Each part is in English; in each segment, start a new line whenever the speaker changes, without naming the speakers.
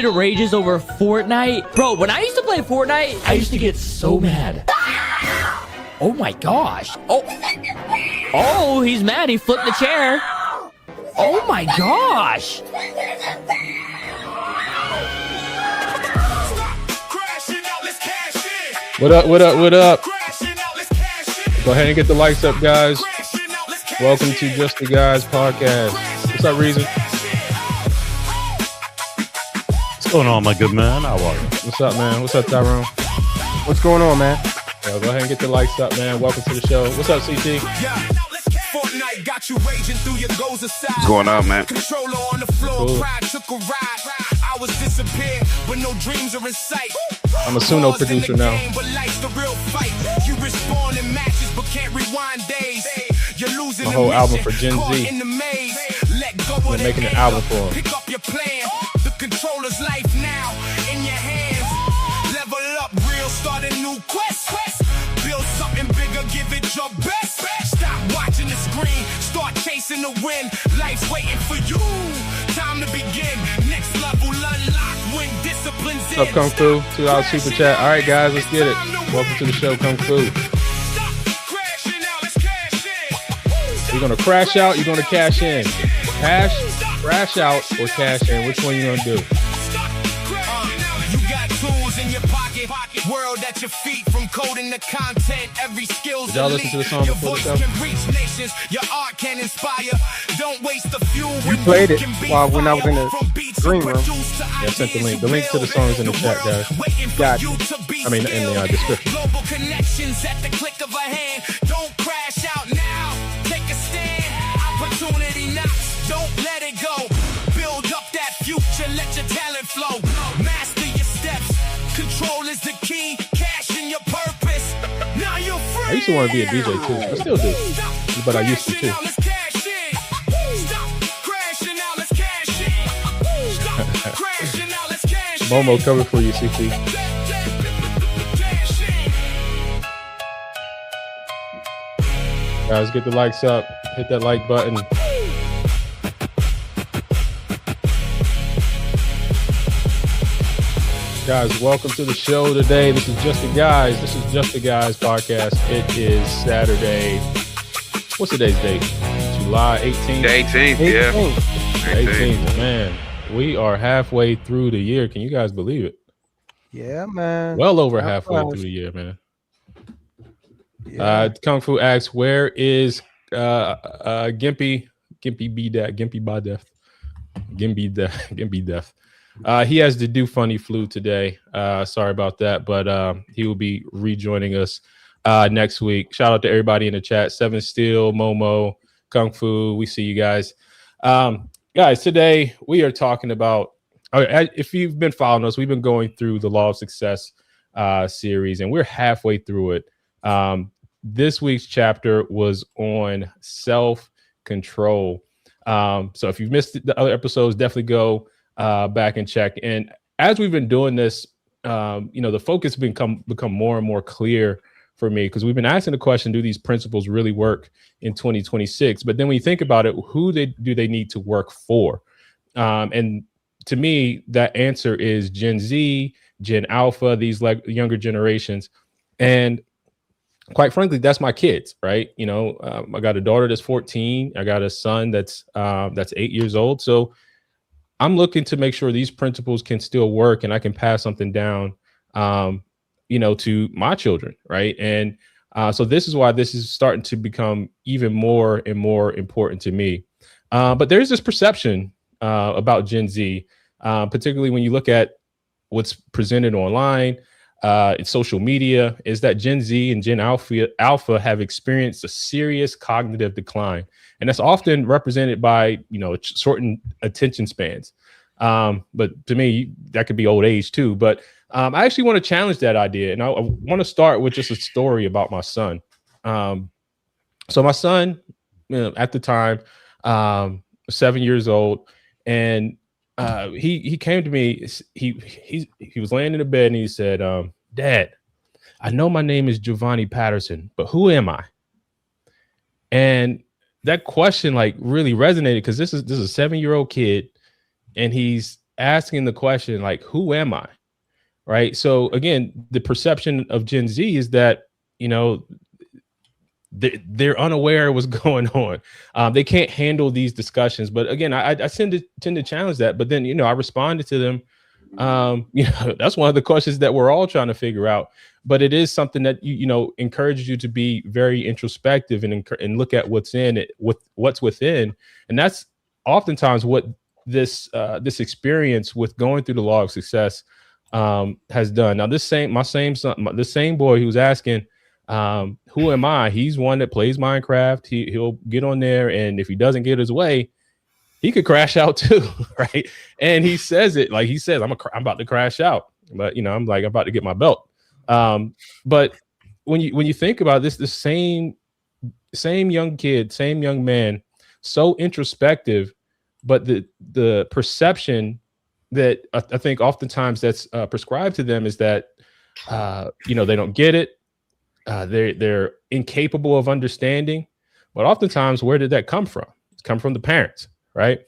rages over Fortnite. Bro, when I used to play Fortnite, I used to get so mad. Oh my gosh. Oh, he's mad. He flipped the chair. Oh my gosh.
What up, what up, what up? Go ahead and get the likes up, guys. Welcome to Just the Guys podcast. What's up, Reason?
What's going on, my good man? How are you?
What's up, man? What's up, Tyrone?
What's going on, man?
Go ahead and get the likes up, man. Welcome to the show. What's up, CT?
Fortnite got you raging through your goals aside.
What's going on, man?
Controller on the floor,
Cool.
pride took a ride. I was disappeared, but no dreams are in sight.
I'm a Suno producer now.
But life's the real fight. You respond in matches, but can't rewind days. You're losing
A whole
the
album
mission,
for Gen
caught
Z.
in the maze. Let go of
They're
the
making an
anger.
album for 'em.
Pick up your plan. The controller's life now in your hands. Level up, real, start a new quest. Build something bigger, give it your best. Stop watching the screen, start chasing the wind. Life's waiting for you. Time to begin. Next level unlocked when discipline's in.
What's up, Kung Fu? $2 super chat. All right, guys, let's get it. Welcome to the show, Kung Fu.
Stop crashing out, let's cash in.
You're going to crash out, you're going to cash in. Crash out, or cash in. Which one you going to do?
You got tools in your pocket, world at your feet, from coding to content, every skill's
Did y'all listen to the song
your
before the
voice
show?
can reach nations, your art can inspire. Don't waste the fuel.
You played it when I was in the green room.
Yeah, I sent the link. The link to the song is in the chat, guys.
Got
you.
you.
I mean, in the description.
Global connections at the click of a hand. Don't crash out now. Take a stand. Opportunity knocks. Don't let it go. Build up that future. Let your talent flow. Master your steps. Control is the key. Cash in your purpose. Now you're free.
I used to want to be a DJ too. I still do, but I used to too.
Let's cash in. Stop crashing out. Let's cash in. Stop crashing out. Let's cash in.
Momo covered for you, CT. Guys, get the likes up. Hit that like button. Guys, welcome to the show today. This is Just the Guys. This is Just the Guys podcast. It is Saturday. What's today's date? July 18th?
The 18th, yeah.
18th. Man, we are halfway through the year. Can you guys believe it?
Yeah, man.
Well over halfway through the year, man.
Yeah.
Kung Fu asks, where is Gimpy? Gimpy be that. Gimpy by death. Gimpy death. Gimpy death. He has the do funny flu today. Sorry about that, but he will be rejoining us next week. Shout out to everybody in the chat. Seven Steel, Momo, Kung Fu. We see you guys. Guys, today we are talking about, if you've been following us, we've been going through the Law of Success series, and we're halfway through it. This week's chapter was on self-control. So if you've missed the other episodes, definitely go back and check. And as we've been doing this, the focus become more and more clear for me, because we've been asking the question, do these principles really work in 2026? But then when you think about it, who do they need to work for? And to me, that answer is Gen Z, Gen Alpha, these younger generations. And quite frankly, that's my kids, right? I got a daughter that's 14. I got a son that's 8 years old. So I'm looking to make sure these principles can still work and I can pass something down, to my children, right? And so this is why this is starting to become even more and more important to me. But there's this perception about Gen Z, particularly when you look at what's presented online, in social media, is that Gen Z and Gen Alpha have experienced a serious cognitive decline. And that's often represented by, shortened attention spans. But to me, that could be old age too. But I actually want to challenge that idea. And I want to start with just a story about my son. So my son, at the time, 7 years old, and he came to me. He was laying in the bed and he said, "Dad, I know my name is Giovanni Patterson, but who am I?" And that question really resonated, because this is a 7-year-old kid, and he's asking the question, like, who am I? Right. So again, the perception of Gen Z is that, they're unaware of what's going on. They can't handle these discussions. But again, I tend to challenge that. But then, I responded to them. That's one of the questions that we're all trying to figure out. But it is something that encourages you to be very introspective and look at what's in it, what's within, and that's oftentimes what this experience with going through the Law of Success has done. Now, this same boy who's asking, who am I? He's one that plays Minecraft. He'll get on there, and if he doesn't get his way, he could crash out too, right? And he says it like he says, I'm about to crash out, but I'm like, I'm about to get my belt. But when you think about this, the same young kid, same young man, so introspective, but the perception that I think oftentimes that's prescribed to them is that they don't get it. They're incapable of understanding. But oftentimes, where did that come from? It's come from the parents, right?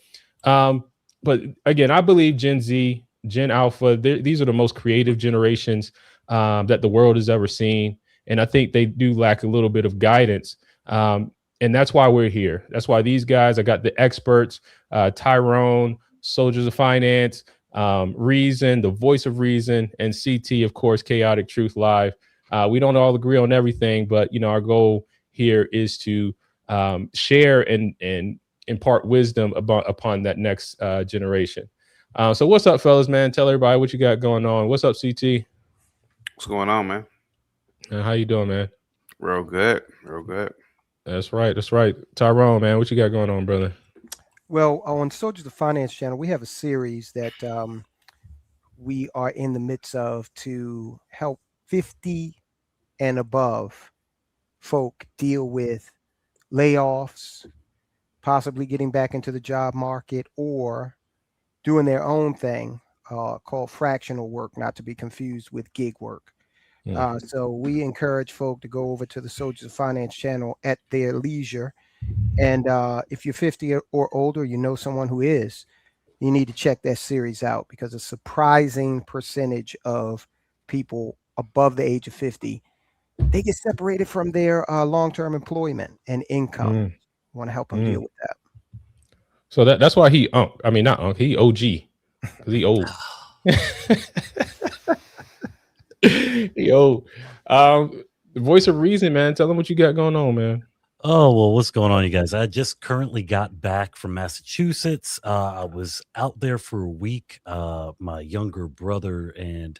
But again, I believe Gen Z, Gen Alpha, these are the most creative generations that the world has ever seen. And I think they do lack a little bit of guidance. And that's why we're here. That's why these guys, I got the experts, Tyrone, Soldiers of Finance, Reason, the Voice of Reason, and CT, of course, Chaotic Truth Live. We don't all agree on everything, but our goal here is to share and impart wisdom upon that next generation. So what's up, fellas, man? Tell everybody what you got going on. What's up, CT?
What's going on, man?
How you doing, man?
Real good. Real good.
That's right. Tyrone, man, what you got going on, brother?
Well, on Soldiers of Finance channel, we have a series that we are in the midst of to help 50 and above folk deal with layoffs, possibly getting back into the job market, or doing their own thing called fractional work, not to be confused with gig work. So we encourage folk to go over to the Soldiers of Finance channel at their leisure. And if you're 50 or older, someone who is, you need to check that series out, because a surprising percentage of people above the age of 50, they get separated from their long-term employment and income. Want to help them deal with that.
So that's why he not Unc, he OG, because he old. He old. The Voice of Reason, man. Tell them what you got going on, man.
Oh, well, what's going on, you guys? I just currently got back from Massachusetts. I was out there for a week. My younger brother and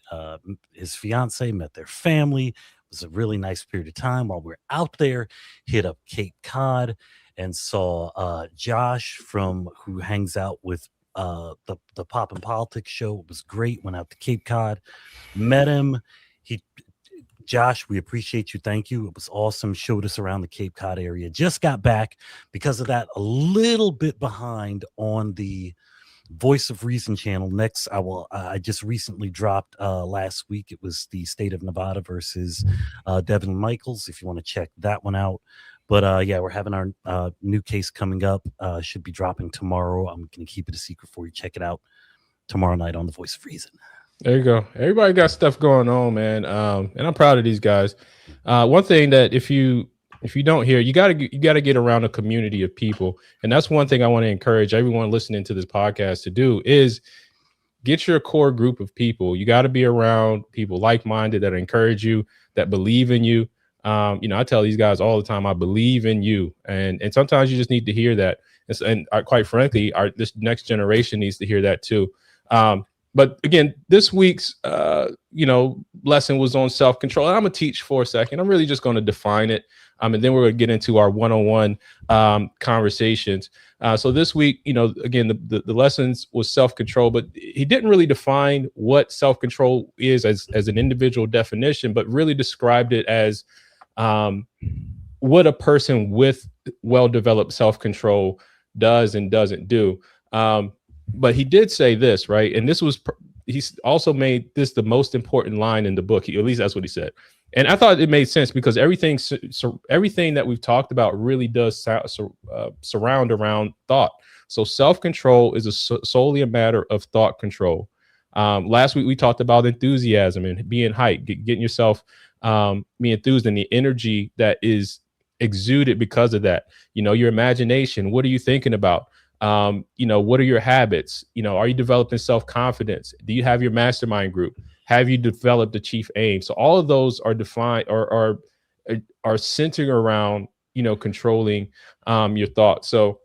his fiance met their family. It was a really nice period of time. While we're out there, hit up Cape Cod and saw Josh who hangs out with the Pop and Politics show. It was great. Went out to Cape Cod, met him. Josh, we appreciate you. Thank you. It was awesome. Showed us around the Cape Cod area. Just got back. Because of that, a little bit behind on the Voice of Reason channel. Next, I just recently dropped last week. It was the State of Nevada versus Devin Michaels, if you want to check that one out. But yeah, we're having our new case coming up. Should be dropping tomorrow. I'm going to keep it a secret for you. Check it out tomorrow night on the Voice of Reason.
There you go. Everybody got stuff going on, man. And I'm proud of these guys. One thing that if you don't hear, you gotta get around a community of people, and that's one thing I want to encourage everyone listening to this podcast to do is get your core group of people. You got to be around people like-minded that encourage you, that believe in you. I tell these guys all the time, I believe in you, and sometimes you just need to hear that. And quite frankly, this next generation needs to hear that too. But again, this week's lesson was on self-control. And I'm going to teach for a second. I'm really just going to define it. And then we're going to get into our one-on-one conversations. So this week, again, the lessons was self-control, but he didn't really define what self-control is as an individual definition, but really described it as what a person with well-developed self-control does and doesn't do. But he did say this, right? And he's also made this the most important line in the book. At least that's what he said. And I thought it made sense because everything that we've talked about really does surround around thought. So self-control is solely a matter of thought control. Last week we talked about enthusiasm and being hyped, getting yourself being enthused, and the energy that is exuded because of that. Your imagination. What are you thinking about? What are your habits? Are you developing self-confidence? Do you have your mastermind group? Have you developed the chief aim? So all of those are defined or are centered around, controlling your thoughts. So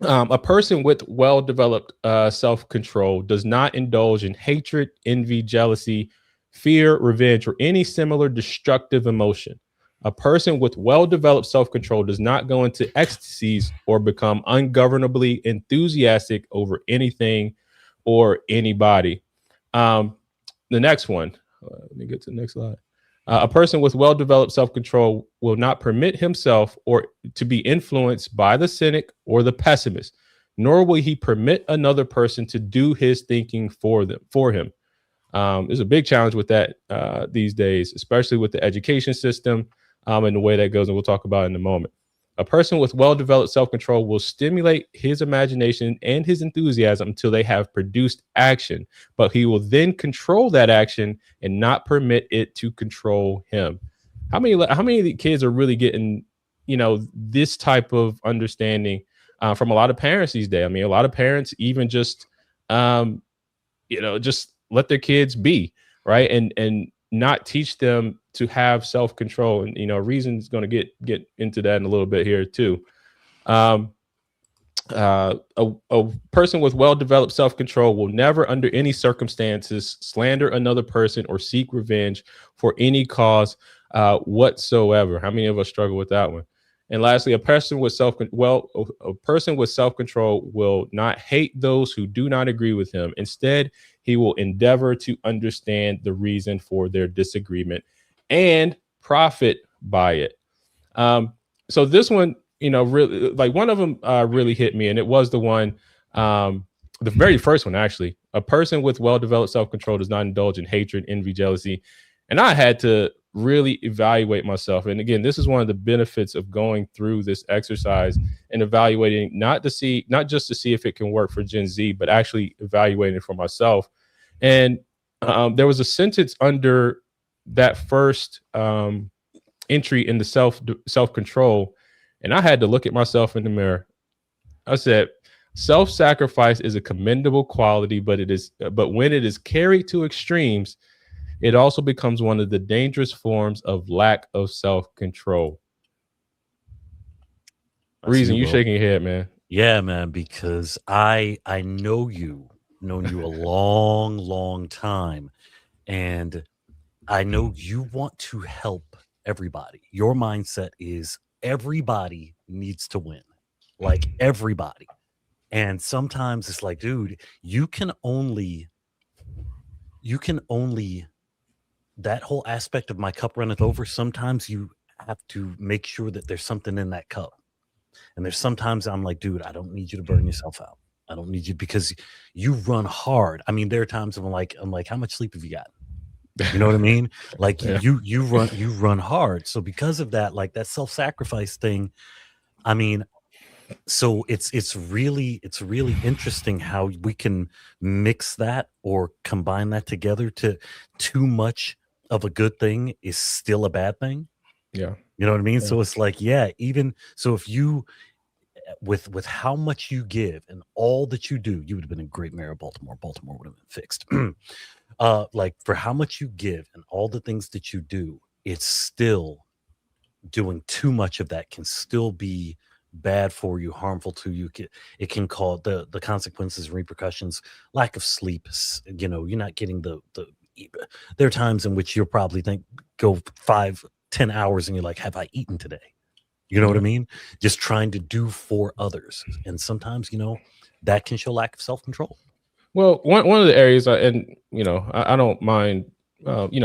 a person with well-developed self-control does not indulge in hatred, envy, jealousy, fear, revenge, or any similar destructive emotion. A person with well-developed self-control does not go into ecstasies or become ungovernably enthusiastic over anything or anybody. The next one, let me get to the next slide. A person with well-developed self-control will not permit himself or to be influenced by the cynic or the pessimist, nor will he permit another person to do his thinking for him. There's a big challenge with that these days, especially with the education system and the way that goes, and we'll talk about it in a moment. A person with well-developed self-control will stimulate his imagination and his enthusiasm until they have produced action, but he will then control that action and not permit it to control him. How many of the kids are really getting, this type of understanding from a lot of parents these days? I mean, a lot of parents even just, just let their kids be, right? And not teach them to have self-control. And, Reason's going to get into that in a little bit here too. A person with well-developed self-control will never under any circumstances slander another person or seek revenge for any cause whatsoever. How many of us struggle with that one? And lastly, a person with self-control will not hate those who do not agree with him. Instead, he will endeavor to understand the reason for their disagreement and profit by it. So this one, really, like one of them really hit me, and it was the one, the very first one, actually. A person with well-developed self-control does not indulge in hatred, envy, jealousy. And I had to really evaluate myself. And again, this is one of the benefits of going through this exercise and evaluating, not just to see if it can work for Gen Z, but actually evaluating it for myself. And there was a sentence under that first entry in the self-control, and I had to look at myself in the mirror. I said, self-sacrifice is a commendable quality, but when it is carried to extremes, it also becomes one of the dangerous forms of lack of self-control. Reason, you shaking your head, man.
Yeah, man, because I known you a long time, and I know you want to help everybody. Your mindset is everybody needs to win, like everybody. And sometimes it's like, dude, you can only that whole aspect of my cup runneth over. Sometimes you have to make sure that there's something in that cup. And there's sometimes I'm like, dude, I don't need you to burn yourself out. I don't need you because you run hard. I mean, there are times I'm like, how much sleep have you got? You know what I mean? Like yeah. you run hard. So because of that, like that self-sacrifice thing, I mean, so it's really interesting how we can mix that or combine that together. To too much of a good thing is still a bad thing.
Yeah.
You know what I mean? Yeah. So it's like, yeah, even so if you with how much you give and all that you do, you would have been a great mayor of Baltimore. Baltimore would have been fixed. Like for how much you give and all the things that you do, it's still doing too much of that can still be bad for you, harmful to you. It can cause the consequences and repercussions, lack of sleep. You're not getting the there are times in which you'll probably go 5-10 hours and you're like, have I eaten today? You know what I mean? Just trying to do for others. And sometimes, that can show lack of self-control.
Well, one of the areas, I don't mind,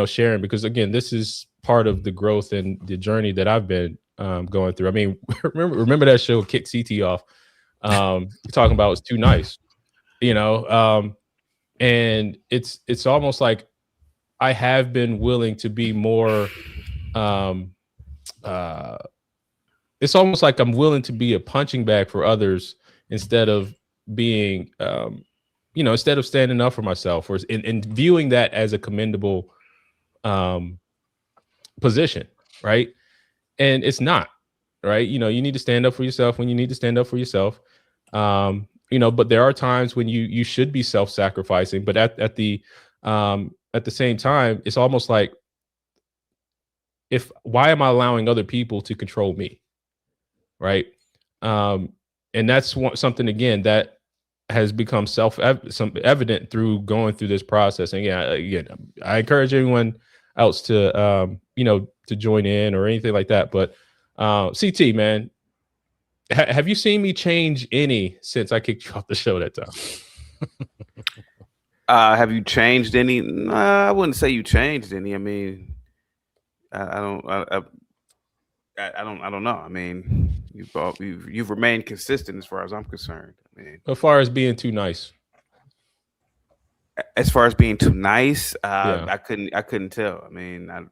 sharing, because again, this is part of the growth and the journey that I've been going through. I mean, remember that show Kick CT off, talking about it's too nice, and it's almost like I have been willing to be more. It's almost like I'm willing to be a punching bag for others instead of being, instead of standing up for myself, or and viewing that as a commendable position, right? And it's not, right? You need to stand up for yourself when you need to stand up for yourself. But there are times when you should be self-sacrificing, but at the same time, it's almost like, why am I allowing other people to control me? Right. And that's something, again, that has become evident through going through this process. And again, I encourage everyone else to, to join in or anything like that. But CT, man, have you seen me change any since I kicked you off the show that time?
Have you changed any? I wouldn't say you changed any. I mean, I don't know. I mean, you've remained consistent as far as I'm concerned. I mean,
as far as being too nice.
As far as being too nice,
Yeah.
I couldn't tell. I mean, I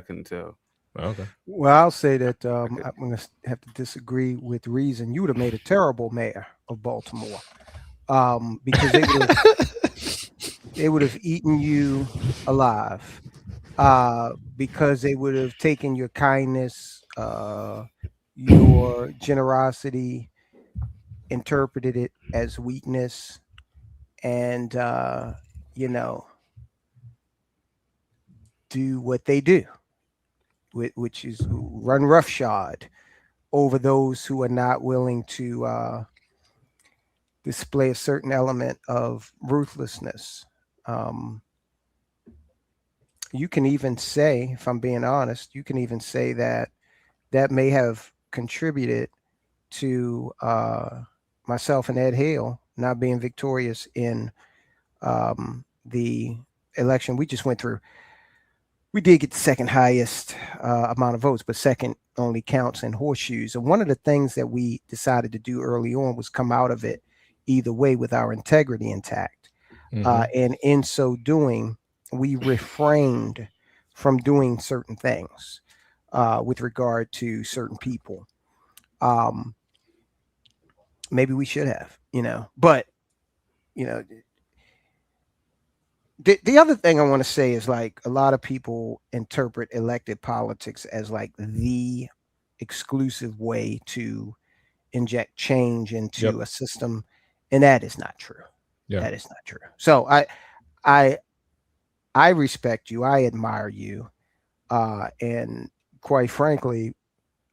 couldn't tell.
Okay.
Well, I'll say that I'm going to have to disagree with reason. You would have made a terrible mayor of Baltimore, because they would have eaten you alive, because they would have taken your kindness, your generosity, interpreted it as weakness, and do what they do, which is run roughshod over those who are not willing to display a certain element of ruthlessness. You can even say, if I'm being honest, you can even say that may have contributed to myself and Ed Hale not being victorious in the election we just went through. We did get the second highest amount of votes, but second only counts in horseshoes. And one of the things that we decided to do early on was come out of it either way with our integrity intact.
Mm-hmm.
And in so doing, we refrained from doing certain things with regard to certain people. Maybe we should have, but, the other thing I want to say is, like, a lot of people interpret elected politics as like the exclusive way to inject change into a system. And that is not true.
Yeah.
That is not true. So I respect you. I admire you. And quite frankly,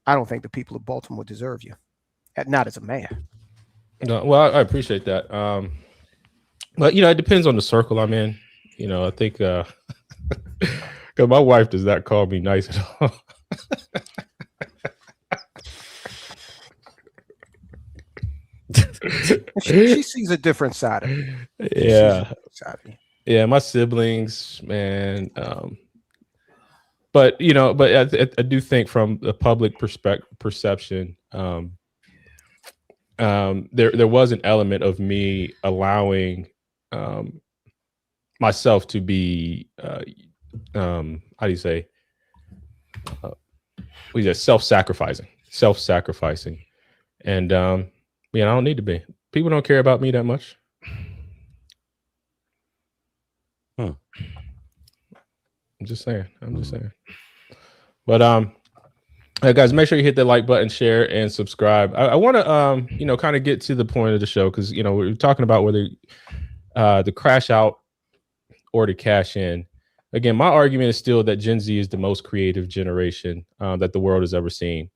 I don't think the people of Baltimore deserve you. Not as a mayor.
No, well, I appreciate that. But it depends on the circle I'm in. I think because my wife does not call me nice at all.
she sees a different side of you.
Yeah. Yeah, my siblings, man. But I do think from the public perception, there was an element of me allowing myself to be how do you say self-sacrificing, and I don't need to be. People don't care about me that much. I'm just saying. But guys, make sure you hit the like button, share, and subscribe. I want to kind of get to the point of the show, because we're talking about whether to crash out or to cash in. Again, my argument is still that Gen Z is the most creative generation that the world has ever seen.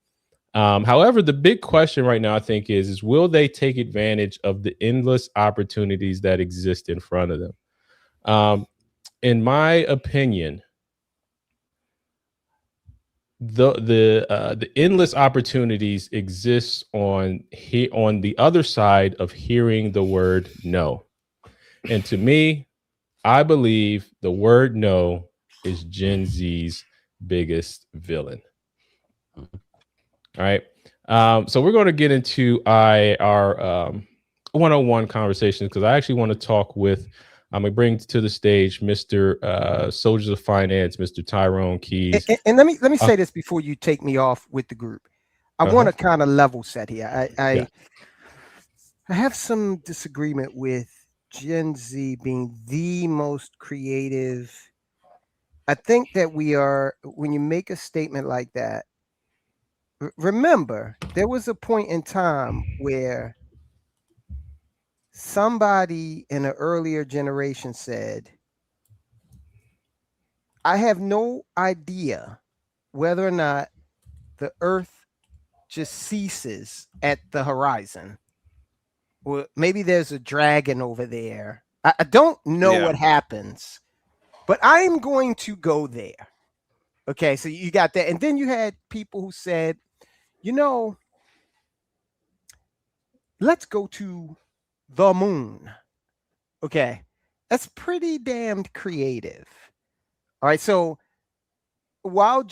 However, the big question right now, I think, is will they take advantage of the endless opportunities that exist in front of them? In my opinion, the endless opportunities exist on the other side of hearing the word no. And to me, I believe the word no is Gen Z's biggest villain. All right. So we're going to get into our one-on-one conversations, because I actually want to talk with I'm gonna bring to the stage Mr. Soldiers of Finance, Mr. Tyrone Keys.
And let me say this before you take me off with the group. I want to kind of level set here. I have some disagreement with Gen Z being the most creative. I think that we are, when you make a statement like that, remember, there was a point in time where somebody in an earlier generation said, I have no idea whether or not the earth just ceases at the horizon. Or maybe there's a dragon over there. I don't know what happens, but I'm going to go there. Okay, so you got that. And then you had people who said, let's go to the moon. Okay, that's pretty damned creative. All right, so while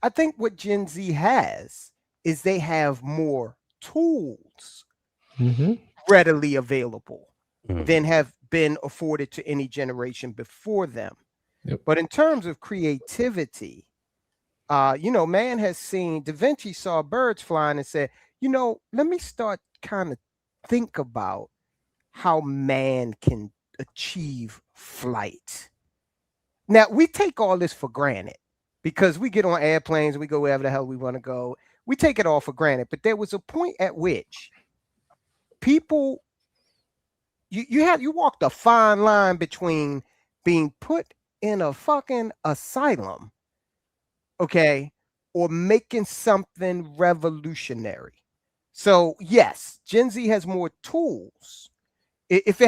I think what Gen Z has is they have more tools readily available than have been afforded to any generation before them.
Yep.
But in terms of creativity, man has seen, Da Vinci saw birds flying and said, let me start kind of think about how man can achieve flight. Now, we take all this for granted because we get on airplanes and we go wherever the hell we want to go. We take it all for granted. But there was a point at which people, you walked a fine line between being put in a fucking asylum, okay, or making something revolutionary. So yes, Gen Z has more tools. If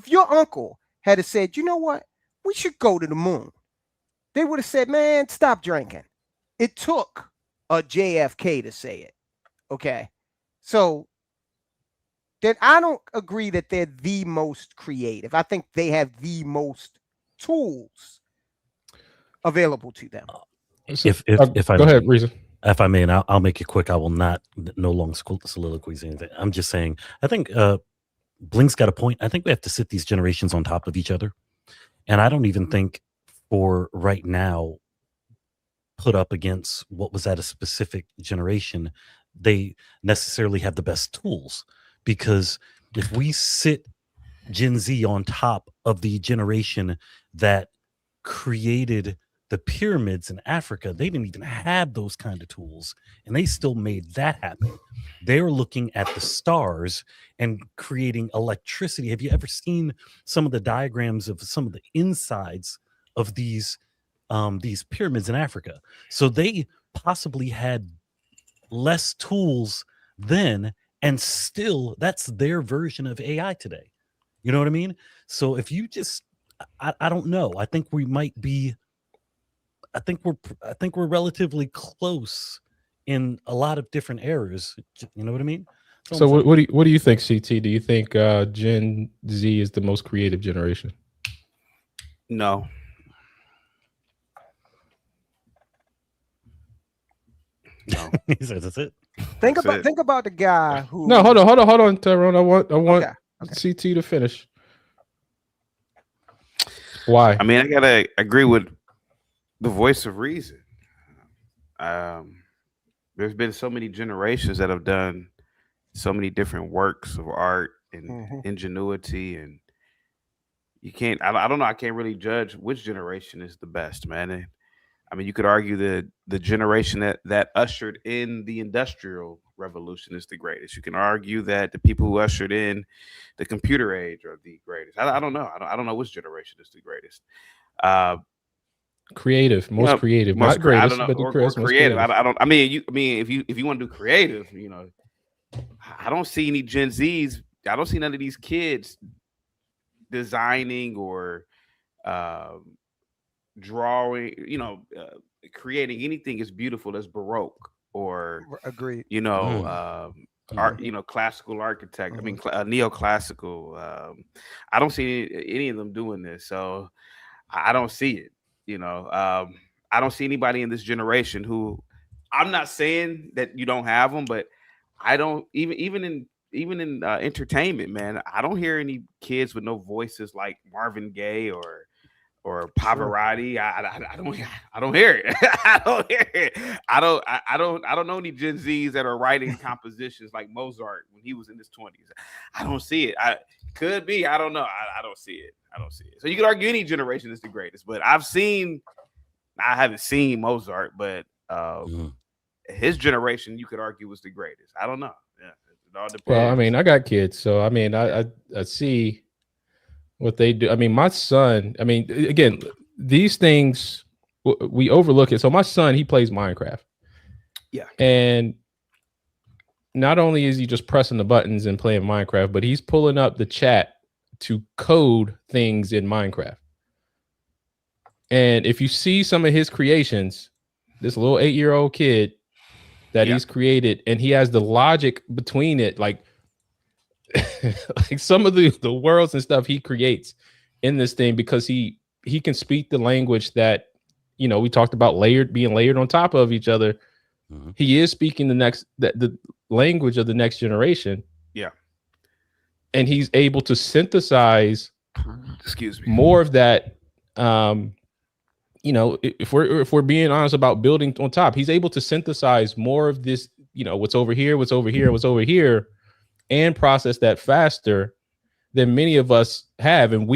your uncle had said, you know what, we should go to the moon, they would have said, man, stop drinking. It took a JFK to say it. Okay, so then I don't agree that they're the most creative. I think they have the most tools available to them.
If I
go
may,
ahead, Reason.
If I may, and I'll make it quick. I will no long soliloquies or anything. I'm just saying, I think Blink's got a point. I think we have to sit these generations on top of each other. And I don't even think for right now, put up against what was at a specific generation, they necessarily have the best tools. Because if we sit Gen Z on top of the generation that created the pyramids in Africa, they didn't even have those kind of tools, and they still made that happen. They were looking at the stars and creating electricity. Have you ever seen some of the diagrams of some of the insides of these pyramids in Africa? So they possibly had less tools then, and still that's their version of AI today. You know what I mean? So if you just, I don't know. I think we might be, I think we're relatively close in a lot of different eras. You know what I mean?
So what do you think, CT? Do you think Gen Z is the most creative generation?
No. No.
He says that's it.
Think about the guy who.
No, hold on, Tyrone. I want
Okay.
CT to finish. Why?
I mean, I gotta agree with the voice of reason. There's been so many generations that have done so many different works of art and ingenuity, and you can't. I don't know. I can't really judge which generation is the best, man. And, I mean, you could argue that the generation that ushered in the Industrial Revolution is the greatest. You can argue that the people who ushered in the computer age are the greatest. I don't know. I don't know which generation is the greatest.
Creative, most creative, not greatest,
but
or
creative. I don't. I mean, if you want to do creative, I don't see any Gen Zs. I don't see none of these kids designing or drawing, creating anything as beautiful as Baroque or
agreed.
Art, classical architect. I mean, neoclassical. I don't see any of them doing this, so I don't see it. I don't see anybody in this generation who. I'm not saying that you don't have them, but I don't even even in entertainment, man, I don't hear any kids with no voices like Marvin Gaye or Pavarotti. I don't hear it. I don't hear it. I don't know any Gen Zs that are writing compositions like Mozart when he was in his 20s. I don't see it. I could be. I don't know. I don't see it. I don't see it. So you could argue any generation is the greatest, but I haven't seen Mozart, but his generation, you could argue, was the greatest. I don't know. Yeah, it all depends.
Well, I mean, I got kids, so I mean, I see what they do. I mean, my son, I mean, again, these things we overlook it. So my son, he plays Minecraft.
Yeah.
And not only is he just pressing the buttons and playing Minecraft, but he's pulling up the chat to code things in Minecraft. And if you see some of his creations, this little 8-year-old kid that he's created, and he has the logic between it, like like some of the worlds and stuff he creates in this thing, because he can speak the language that, you know, we talked about being layered on top of each other. He is speaking the language of the next generation.
Yeah.
And he's able to synthesize more of that. You know, if we're being honest about building on top, he's able to synthesize more of this, you know, what's over here, what's over here, and process that faster than many of us have. And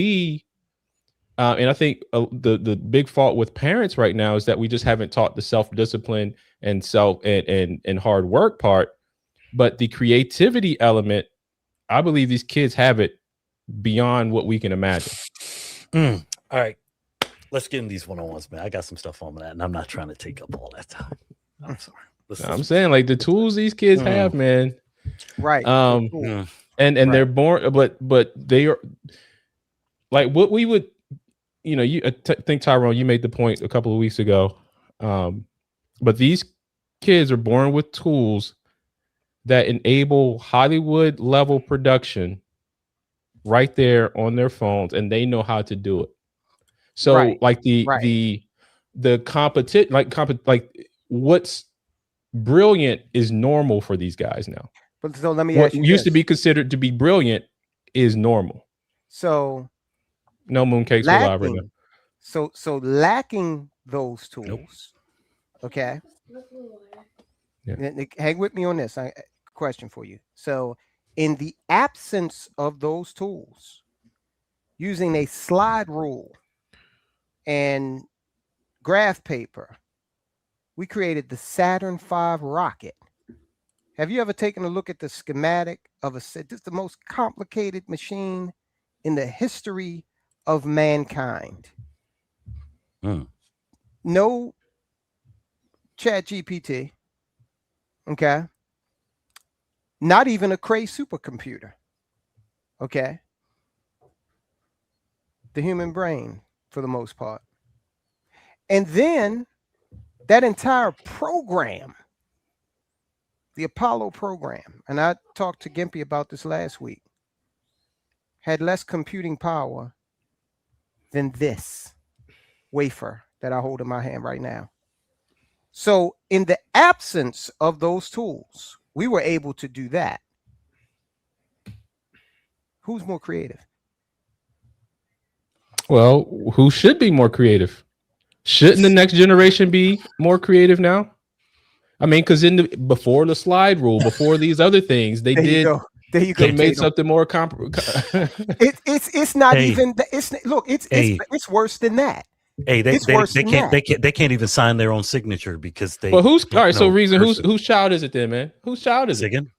and I think the big fault with parents right now is that we just haven't taught the self-discipline and and hard work part. But the creativity element, I believe these kids have it beyond what we can imagine.
All right. Let's get in these one-on-ones, man. I got some stuff on that, and I'm not trying to take up all that time. I'm sorry.
I'm saying, like, the tools these kids have, man.
Right.
And they're born, but they are like what we would, you know, I think, Tyrone, you made the point a couple of weeks ago. But these kids are born with tools that enable Hollywood level production right there on their phones, and they know how to do it. So like the competition, like what's brilliant is normal for these guys now.
But so let me
what
ask you,
used to be considered to be brilliant is normal.
So
no mooncakes for live right now.
So lacking those tools, okay. Yeah. Hang with me on this. Question for you. So in the absence of those tools, using a slide rule and graph paper, we created the Saturn V rocket. Have you ever taken a look at the schematic of this is the most complicated machine in the history of mankind? No Chat GPT. Okay. Not even a Cray supercomputer. Okay. The human brain, for the most part. And then that entire program, the Apollo program, and I talked to Gimpy about this last week, had less computing power than this wafer that I hold in my hand right now. So in the absence of those tools, we were able to do that. Who's more creative?
Well, who should be more creative? Shouldn't the next generation be more creative now? I mean, because before the slide rule, before these other things, they did.
There you go.
They made something more
It's not even. It's worse than that.
Hey, they can't even sign their own signature because they.
Well, all right? So, reason whose child is it then, man? Whose child is it?
Again?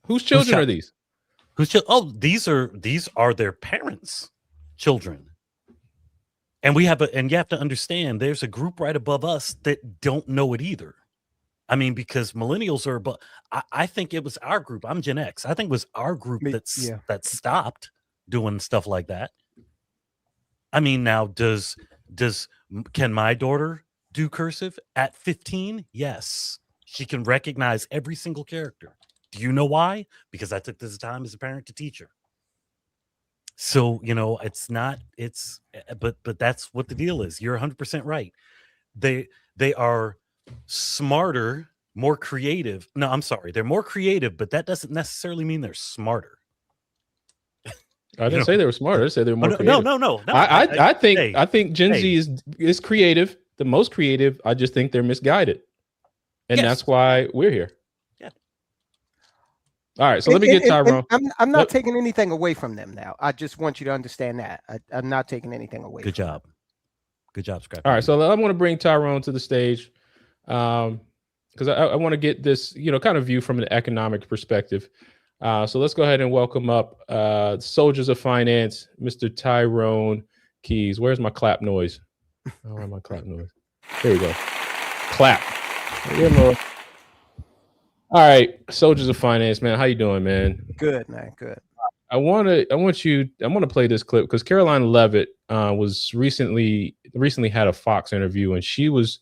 Whose children are these?
These are their parents' children. And you have to understand, there's a group right above us that don't know it either. I mean, because millennials are, but I think it was our group. I'm Gen X. I think it was our group that stopped doing stuff like that. I mean, now can my daughter do cursive at 15? Yes, she can recognize every single character. Do you know why? Because I took this time as a parent to teach her. So, you know, but that's what the deal is. You're 100% right. They are smarter more creative. No, I'm sorry. They're more creative, but that doesn't necessarily mean they're smarter.
I didn't say they were smarter. I said they were more
No,
creative.
no.
I think
hey,
I think Gen Z is creative, the most creative. I just think they're misguided, and
Yes.
that's why we're here.
Yeah.
All right, so let me get Tyrone.
I'm not taking anything away from them now. I just want you to understand that I'm not taking anything away.
Good job. Good job, Scrappy.
All right, so I want to bring Tyrone to the stage because I want to get this, kind of view from an economic perspective. So let's go ahead and welcome up Soldiers of Finance, Mr. Tyrone Keys. Where's my clap noise? Oh, where's my clap noise? Here we go. Clap. All right, Soldiers of Finance, man. How you doing, man?
Good, man. Good.
I want to play this clip because Karoline Leavitt was recently had a Fox interview, and she was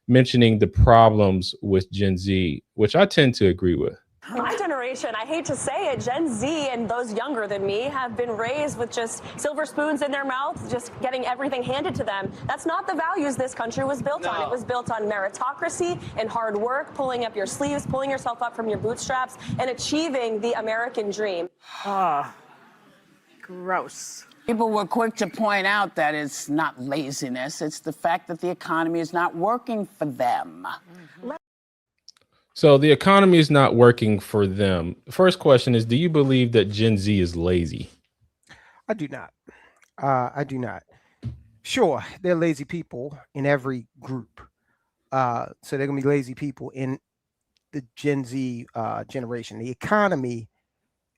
mentioning the problems with Gen Z, which I tend to agree with.
My generation, I hate to say it, Gen Z and those younger than me have been raised with just silver spoons in their mouths, just getting everything handed to them. That's not the values this country was built on. It was built on meritocracy and hard work, pulling up your sleeves, pulling yourself up from your bootstraps, and achieving the American dream.
Gross. People were quick to point out that it's not laziness, it's the fact that the economy is not working for them.
So the economy is not working for them. The first question is, do you believe that Gen Z is lazy?
I do not. I do not. Sure, there are lazy people in every group. So they're going to be lazy people in the Gen Z generation. The economy,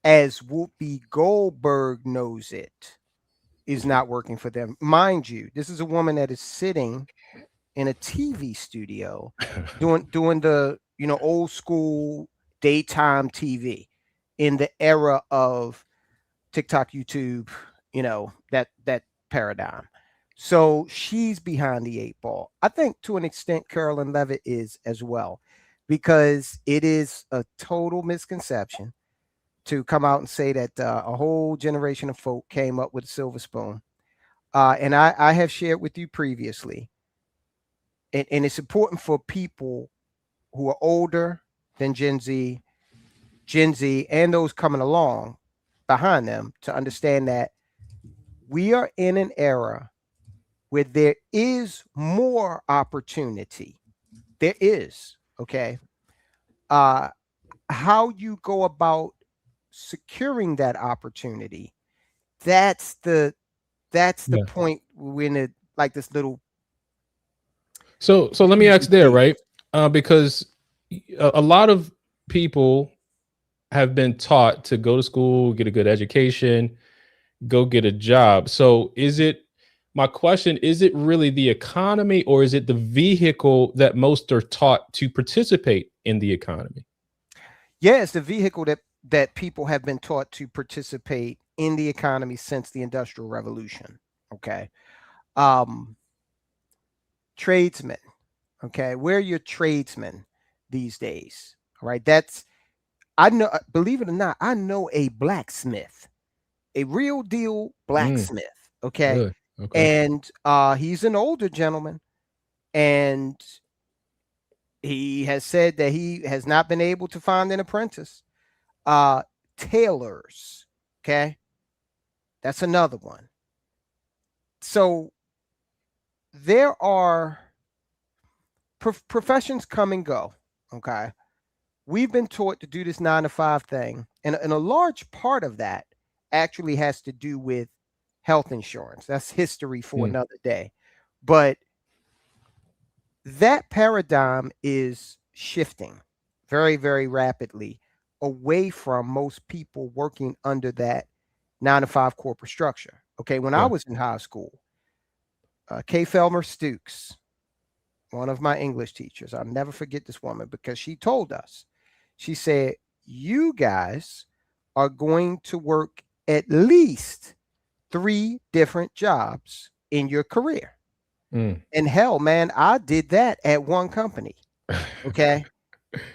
as Whoopi Goldberg knows it, is not working for them. Mind you, this is a woman that is sitting in a TV studio doing the old school daytime TV in the era of TikTok, YouTube, that paradigm. So she's behind the 8 ball. I think to an extent Karoline Leavitt is as well, because it is a total misconception to come out and say that a whole generation of folk came up with a silver spoon. And I have shared with you previously, and it's important for people who are older than Gen Z, and those coming along behind them to understand that we are in an era where there is more opportunity. There is, okay? How you go about securing that opportunity, that's the point when it like this little.
So let me ask there, right? Because a lot of people have been taught to go to school, get a good education, go get a job. So my question, is it really the economy, or is it the vehicle that most are taught to participate in the economy?
Yeah, it's the vehicle that people have been taught to participate in the economy since the Industrial Revolution. Okay. Tradesmen. Okay. Where are your tradesmen these days? All right. I know, believe it or not, I know a blacksmith, a real deal blacksmith. Okay.
Good. Okay.
And he's an older gentleman, and he has said that he has not been able to find an apprentice. Tailors. Okay. That's another one. So there are professions come and go. Okay. We've been taught to do this 9-to-5 thing. And a large part of that actually has to do with health insurance. That's history for another day. But that paradigm is shifting very, very rapidly away from most people working under that 9-to-5 corporate structure. Okay. When I was in high school, Kay Felmer Stooks, one of my English teachers, I'll never forget this woman, because she told us, she said, you guys are going to work at least 3 different jobs in your career. And hell, man, I did that at one company. Okay.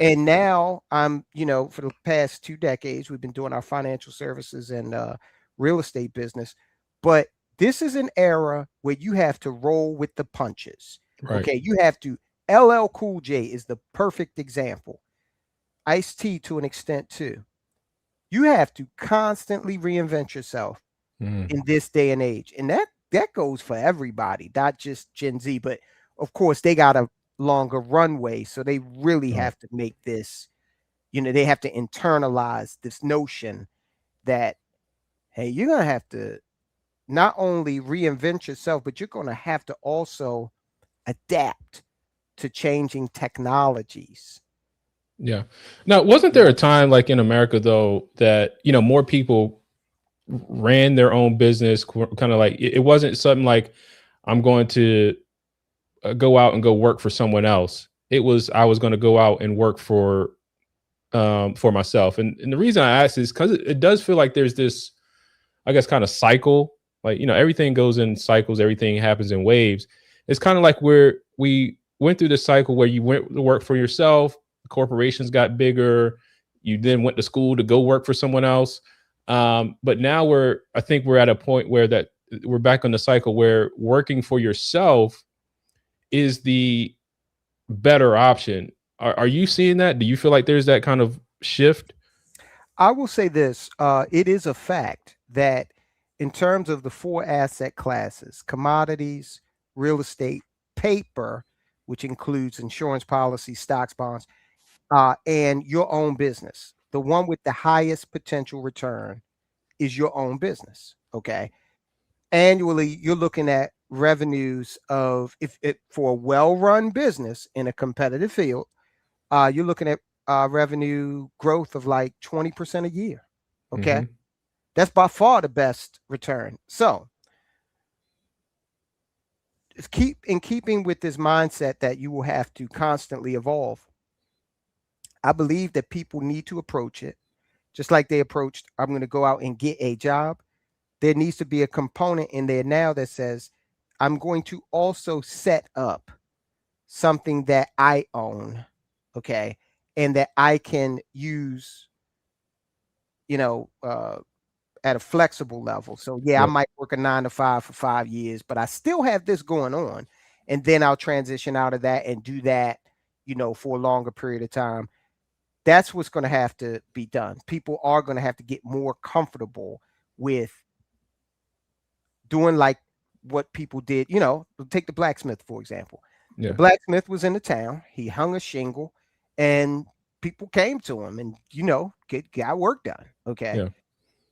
And now I'm, for the past 2 decades, we've been doing our financial services and real estate business. But this is an era where you have to roll with the punches. Right. Okay. You have to LL Cool J is the perfect example. Ice-T to an extent too. You have to constantly reinvent yourself in this day and age. And that goes for everybody, not just Gen Z, but of course they got a longer runway. So they really have to make this, they have to internalize this notion that, hey, you're going to have to not only reinvent yourself, but you're going to have to also adapt to changing technologies.
Yeah. Now, wasn't there a time like in America though that more people ran their own business, kind of like it wasn't something like I'm going to go out and go work for someone else. It was I was going to go out and work for myself. And the reason I ask is because it does feel like there's this, I guess, kind of cycle. Like everything goes in cycles. Everything happens in waves. It's kind of like we went through this cycle where you went to work for yourself. Corporations got bigger. You then went to school to go work for someone else. But now I think we're at a point where that we're back on the cycle where working for yourself is the better option. Are you seeing that? Do you feel like there's that kind of shift?
I will say this. It is a fact that in terms of the 4 asset classes, commodities, real estate, paper, which includes insurance policies, stocks, bonds, and your own business, the one with the highest potential return is your own business. Okay. Annually, you're looking at revenues of, for a well-run business in a competitive field, you're looking at revenue growth of like 20% a year. Okay. That's by far the best return. So in keeping with this mindset that you will have to constantly evolve, I believe that people need to approach it just like they approached, I'm going to go out and get a job. There needs to be a component in there now that says, I'm going to also set up something that I own, okay, and that I can use, at a flexible level. So yeah, I might work a 9 to 5 for 5 years, but I still have this going on, and then I'll transition out of that and do that, for a longer period of time. That's what's going to have to be done. People are going to have to get more comfortable with doing like what people did. Take the blacksmith, for example. Yeah. The blacksmith was in the town. He hung a shingle and people came to him and, got work done. Okay. Yeah.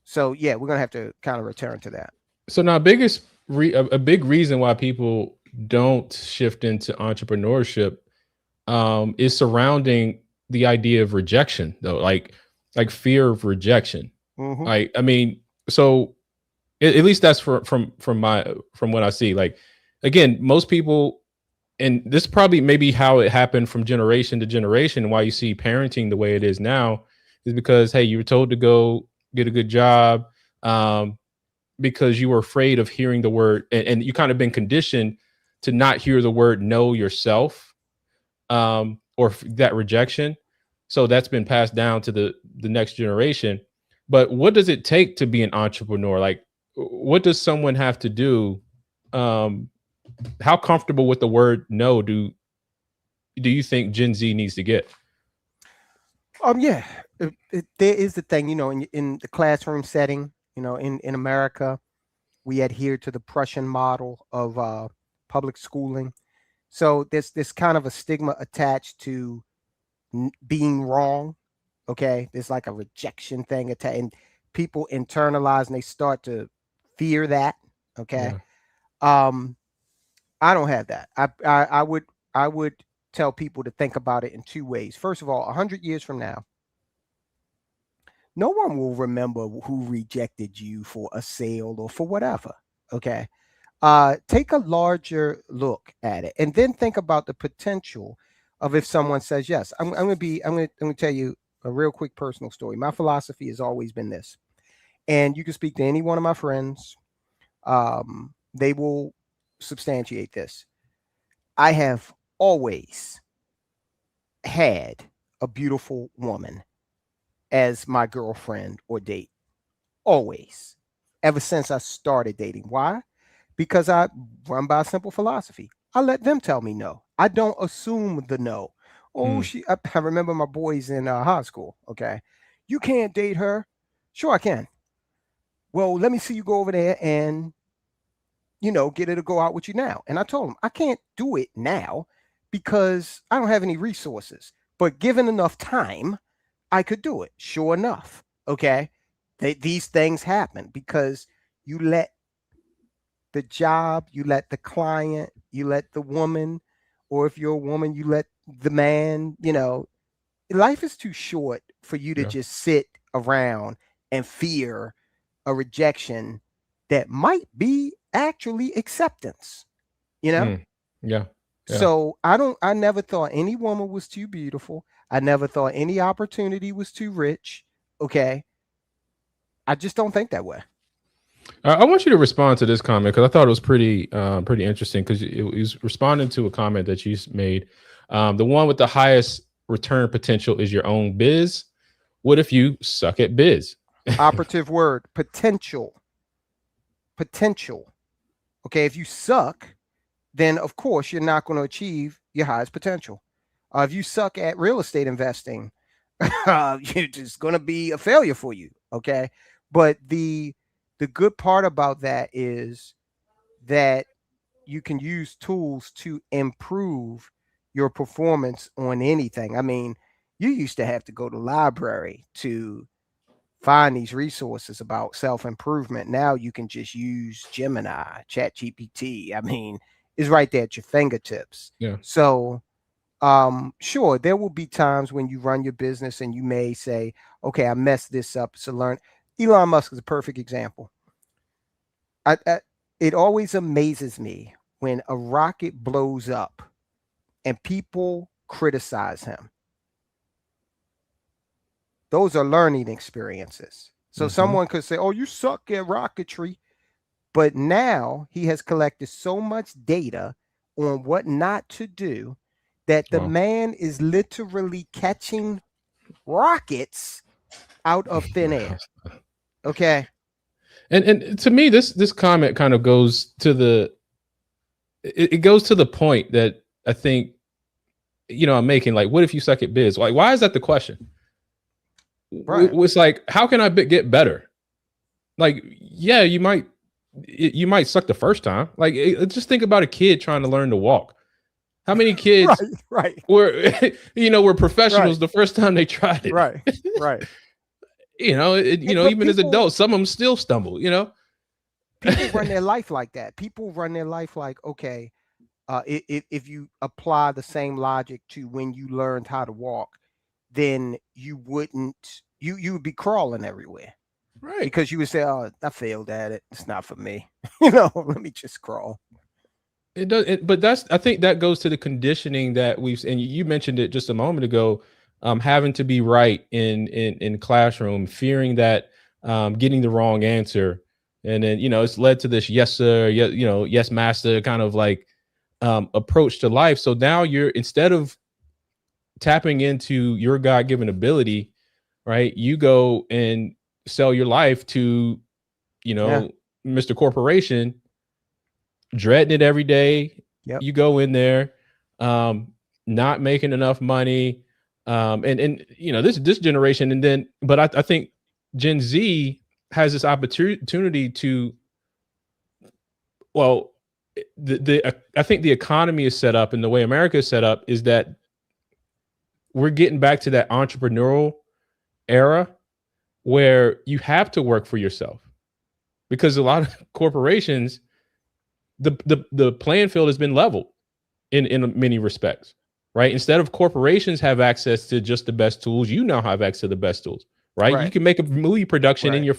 So, yeah, we're going to have to kind of return to that.
So now a big reason why people don't shift into entrepreneurship is surrounding the idea of rejection, though, like fear of rejection. So at least that's from what I see. Like, again, most people, and this probably maybe how it happened from generation to generation, why you see parenting the way it is now is because, hey, you were told to go get a good job because you were afraid of hearing the word, and you kind of been conditioned to not hear the word no yourself, or that rejection. So that's been passed down to the next generation. But what does it take to be an entrepreneur? Like, what does someone have to do? How comfortable with the word no do you think Gen Z needs to get?
Yeah, there is the thing, in the classroom setting, in America, we adhere to the Prussian model of public schooling. So there's kind of a stigma attached to being wrong. Okay. There's like a rejection thing, and people internalize and they start to fear that. Okay. Yeah. I don't have that. I would tell people to think about it in 2 ways. First of all, 100 years from now, no one will remember who rejected you for a sale or for whatever. Okay. Take a larger look at it and then think about the potential of if someone says yes. I'm going to tell you a real quick personal story. My philosophy has always been this, and you can speak to any one of my friends. They will substantiate this. I have always had a beautiful woman as my girlfriend or date. Always. Ever since I started dating. Why? Because I run by a simple philosophy. I let them tell me no. I don't assume the no. Oh, I remember my boys in high school. Okay. You can't date her. Sure, I can. Well, let me see you go over there and, get her to go out with you now. And I told him, I can't do it now because I don't have any resources. But given enough time, I could do it. Sure enough. Okay. These things happen because you let the job, you let the client, you let the woman, or if you're a woman, you let the man, life is too short for you to just sit around and fear a rejection that might be actually acceptance,
Yeah.
So I never thought any woman was too beautiful. I never thought any opportunity was too rich. Okay. I just don't think that way.
I want you to respond to this comment because I thought it was pretty interesting because it was responding to a comment that you made. The one with the highest return potential is your own biz. What if you suck at biz?
Operative word, potential. Okay, if you suck, then of course you're not going to achieve your highest potential. If you suck at real estate investing, it's going to be a failure for you. Okay, but the good part about that is that you can use tools to improve your performance on anything. I mean, you used to have to go to the library to find these resources about self-improvement. Now you can just use Gemini, ChatGPT. I mean, it's right there at your fingertips.
Yeah.
So sure, there will be times when you run your business and you may say, okay, I messed this up. So learn. Elon Musk is a perfect example. It always amazes me when a rocket blows up and people criticize him. Those are learning experiences. So someone could say, oh, you suck at rocketry. But now he has collected so much data on what not to do that the man is literally catching rockets out of thin air. Okay.
And to me, this comment kind of goes to it goes to the point that I think, I'm making. Like, what if you suck at biz? Like, why is that the question?
Right.
It's like, how can I get better? Like, yeah, you might suck the first time. Like, just think about a kid trying to learn to walk. How many kids were professionals the first time they tried it?
Right.
Even as adults, some of them still stumble,
People run their life like that. People run their life like, okay, if you apply the same logic to when you learned how to walk, then you would be crawling everywhere.
Right.
Because you would say, oh, I failed at it. It's not for me. Let me just crawl.
It does, but I think that goes to the conditioning that and you mentioned it just a moment ago, having to be right in classroom, fearing that getting the wrong answer, and then it's led to this yes sir, yes master kind of like approach to life. So now instead of tapping into your God-given ability, right, you go and sell your life to Mr. Corporation, dreading it every day.
Yep.
You go in there, not making enough money, and this generation, but I think Gen Z has this opportunity to, well, I think the economy is set up and the way America is set up is that we're getting back to that entrepreneurial era where you have to work for yourself, because a lot of corporations, the playing field has been leveled in many respects, right? Instead of corporations have access to just the best tools, you now have access to the best tools, right? You can make a movie production on your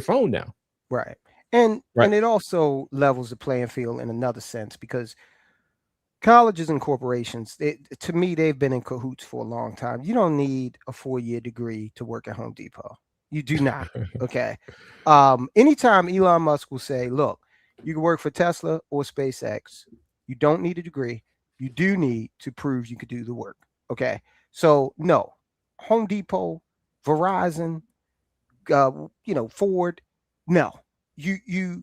phone now.
Right. And it also levels the playing field in another sense, because colleges and corporations, to me, they've been in cahoots for a long time. You don't need a 4-year degree to work at Home Depot. You do not. Okay. Anytime Elon Musk will say, look, you can work for Tesla or SpaceX, you don't need a degree. You do need to prove you could do the work. Okay. So no, Home Depot, Verizon, Ford, no. It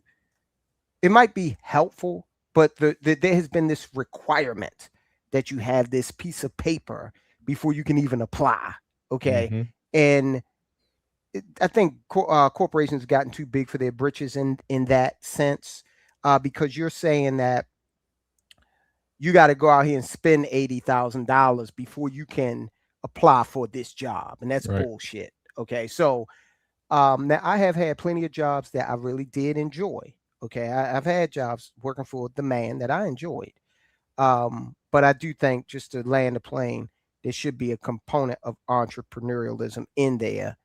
might be helpful, but there has been this requirement that you have this piece of paper before you can even apply. Okay.
Mm-hmm.
And I think corporations have gotten too big for their britches in that sense, because you're saying that you got to go out here and spend $80,000 before you can apply for this job. And that's
Right.
bullshit. Okay. So now I have had plenty of jobs that I really did enjoy. Okay. I've had jobs working for the man that I enjoyed. But I do think, just to land the plane, there should be a component of entrepreneurialism in there.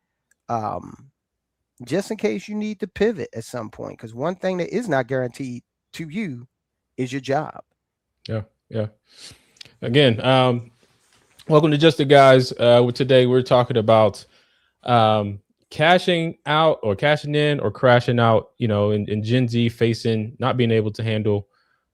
Just in case you need to pivot at some point. Because one thing that is not guaranteed to you is your job.
Yeah. Again, welcome to Just the Guys. Today we're talking about cashing out or cashing in or crashing out, in Gen Z, facing not being able to handle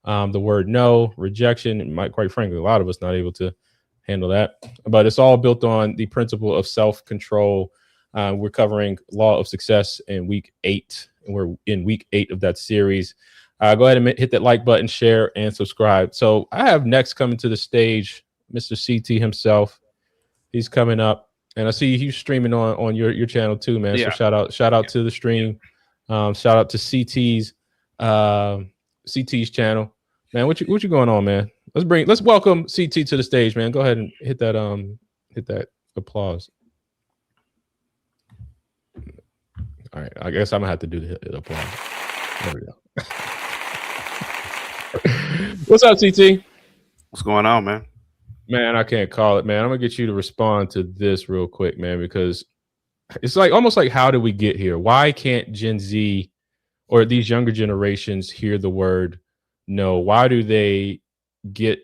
the word no, rejection, and quite frankly, a lot of us not able to handle that. But it's all built on the principle of self-control. We're covering Law of Success in week 8, and we're in week 8 of that series. Go ahead and hit that like button, share, and subscribe. So I have next coming to the stage, Mr. CT himself. He's coming up, and I see he's streaming on your channel too, man.
Yeah.
So shout out to the stream. Shout out to CT's channel, man. What you going on, man? Let's welcome CT to the stage, man. Go ahead and hit that applause. All right, I guess I'm gonna have to do the applause. There we go. What's up, CT?
What's going on, man?
Man, I can't call it, man. I'm gonna get you to respond to this real quick, man, because it's like almost like, how did we get here? Why can't Gen Z or these younger generations hear the word no? Why do they get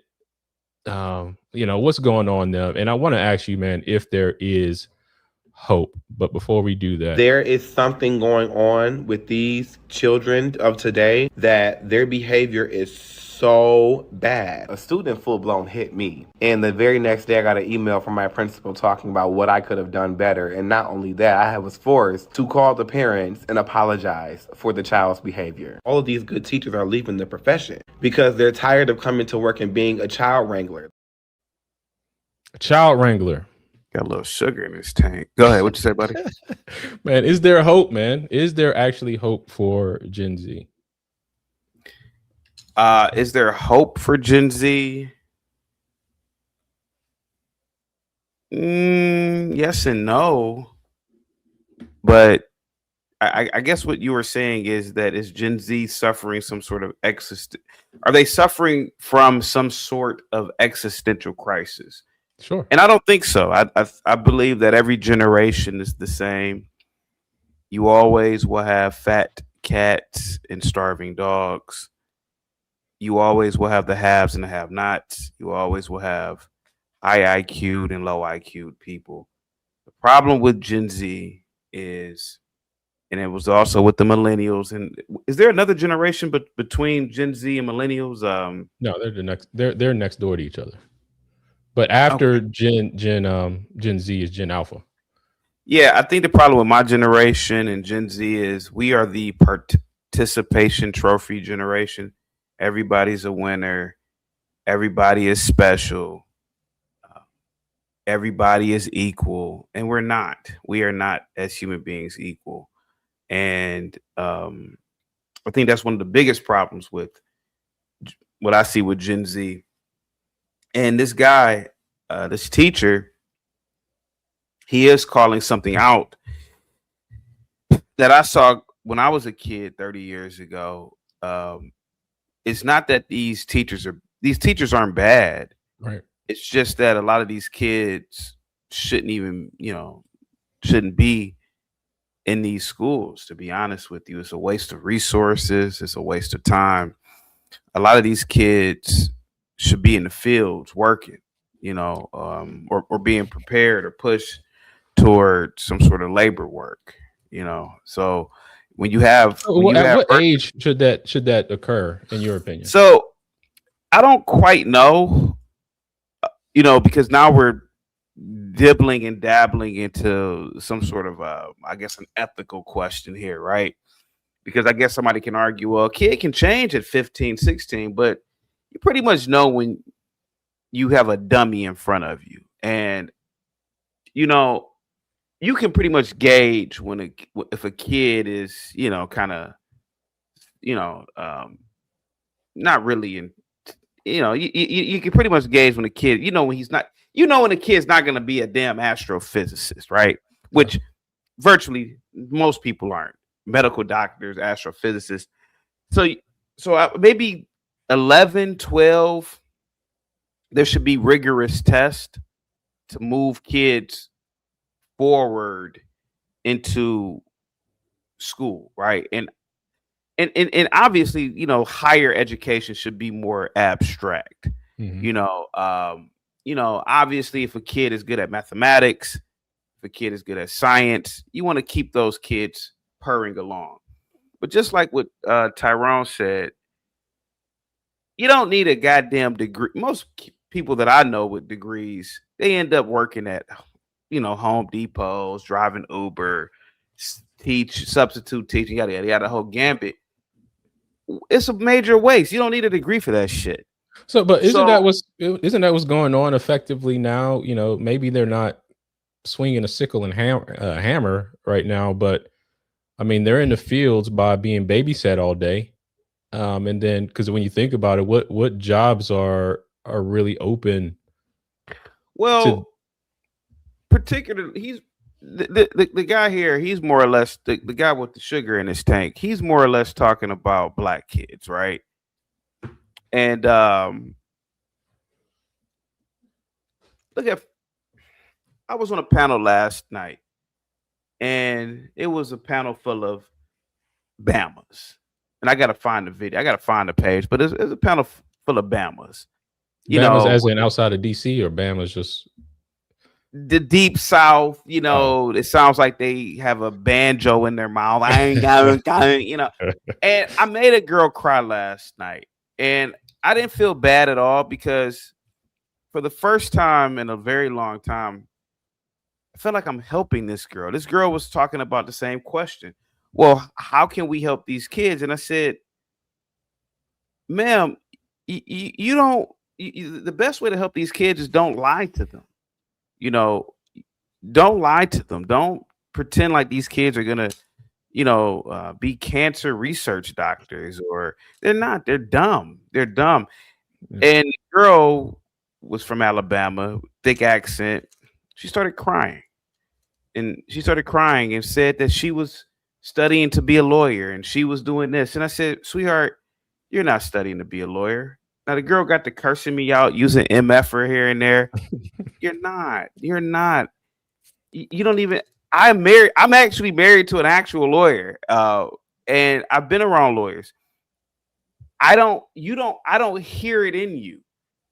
what's going on there? And I want to ask you, man, if there is hope. But before we do that,
there is something going on with these children of today that their behavior is so bad. A student full-blown hit me, and the very next day I got an email from my principal talking about what I could have done better. And not only that, I was forced to call the parents and apologize for the child's behavior. All of these good teachers are leaving the profession because they're tired of coming to work and being a child wrangler.
A child wrangler.
Got a little sugar in his tank. Go ahead. What you say, buddy?
Man, is there hope, man? Is there actually hope for Gen Z?
Is there hope for Gen Z? Yes and no. But I guess what you were saying is that is Gen Z suffering some sort of are they suffering from some sort of existential crisis?
Sure.
And I don't think so. I believe that every generation is the same. You always will have fat cats and starving dogs. You always will have the haves and the have-nots. You always will have high IQ'd and low IQ'd people. The problem with Gen Z is, and it was also with the millennials. And is there another generation between Gen Z and millennials?
No, they're next door to each other. But after Gen Z is Gen Alpha.
Yeah, I think the problem with my generation and Gen Z is we are the participation trophy generation. Everybody's a winner. Everybody is special. Everybody is equal. And we're not. We are not, as human beings, equal. And I think that's one of the biggest problems with what I see with Gen Z. And this guy, this teacher, he is calling something out that I saw when I was a kid 30 years ago. It's not that these teachers aren't bad.
Right.
It's just that a lot of these kids shouldn't be in these schools, to be honest with you. It's a waste of resources. It's a waste of time. A lot of these kids should be in the fields working, or being prepared or pushed toward some sort of labor work, So when you have,
at what age should that occur, in your opinion?
So I don't quite know, because now we're dibbling and dabbling into some sort of, I guess, an ethical question here, right? because I guess somebody can argue, well, a kid can change at 15, 16, but you pretty much know when you have a dummy in front of you. And, you know, you can pretty much gauge if a kid is, you know, kind of, you know, not really in, you know, you can pretty much gauge when a kid, you know, when he's not, you know, when a kid's not going to be a damn astrophysicist, right? Which virtually most people aren't. Medical doctors, astrophysicists. So maybe 11, 12, there should be rigorous tests to move kids forward into school, right? And obviously, you know, higher education should be more abstract.
Mhm.
You know, obviously, if a kid is good at mathematics, if a kid is good at science, you want to keep those kids purring along. But just like what Tyrone said, you don't need a goddamn degree. Most people that I know with degrees, they end up working at, you know, Home Depots, driving Uber, substitute teaching, yada yada yada, the whole gambit. It's a major waste. You don't need a degree for that shit.
So, but isn't that what's going on effectively now? You know, maybe they're not swinging a sickle and hammer right now, but I mean, they're in the fields by being babysat all day. And then, because when you think about it, what jobs are really open?
Well, particularly, he's the guy here. He's more or less the guy with the sugar in his tank. He's more or less talking about black kids, right? And look at, I was on a panel last night, and it was a panel full of Bamas. And I gotta find the video. I gotta find the page, but it's a panel full of Bamas. You
Bamas
know,
as in outside of DC, or Bama's just
the deep South. You know, it sounds like they have a banjo in their mouth. I ain't got, you know. And I made a girl cry last night, and I didn't feel bad at all, because for the first time in a very long time, I felt like I'm helping this girl. This girl was talking about the same question. Well, how can we help these kids? And I said, ma'am, you don't, the best way to help these kids is don't lie to them. You know, don't lie to them. Don't pretend like these kids are going to, you know, be cancer research doctors, or they're not. They're dumb. They're dumb. And the girl was from Alabama, thick accent. She started crying. And she started crying and said that she was studying to be a lawyer, and she was doing this. And I said, sweetheart, you're not studying to be a lawyer. Now the girl got to cursing me out, using MF for here and there. You're not. You don't even. I'm actually married to an actual lawyer. And I've been around lawyers. I don't hear it in you.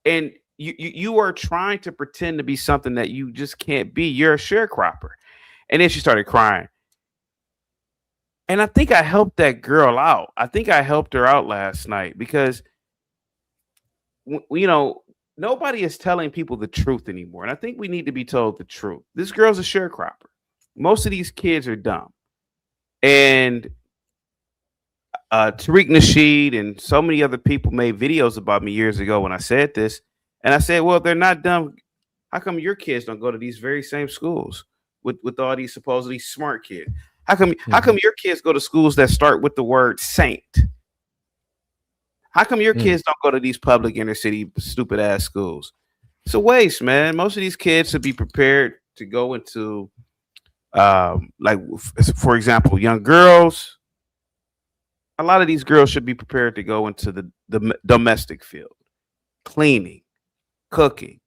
And you are trying to pretend to be something that you just can't be. You're a sharecropper. And then she started crying. And I think I helped that girl out. I think I helped her out last night, because, you know, nobody is telling people the truth anymore. And I think we need to be told the truth. This girl's a sharecropper. Most of these kids are dumb. And Tariq Nasheed and so many other people made videos about me years ago when I said this. And I said, well, if they're not dumb, how come your kids don't go to these very same schools with all these supposedly smart kids? How come your kids go to schools that start with the word saint? How come your kids don't go to these public inner city stupid ass schools? It's a waste, man. Most of these kids should be prepared to go into, like, for example, young girls. A lot of these girls should be prepared to go into the domestic field, cleaning, cooking.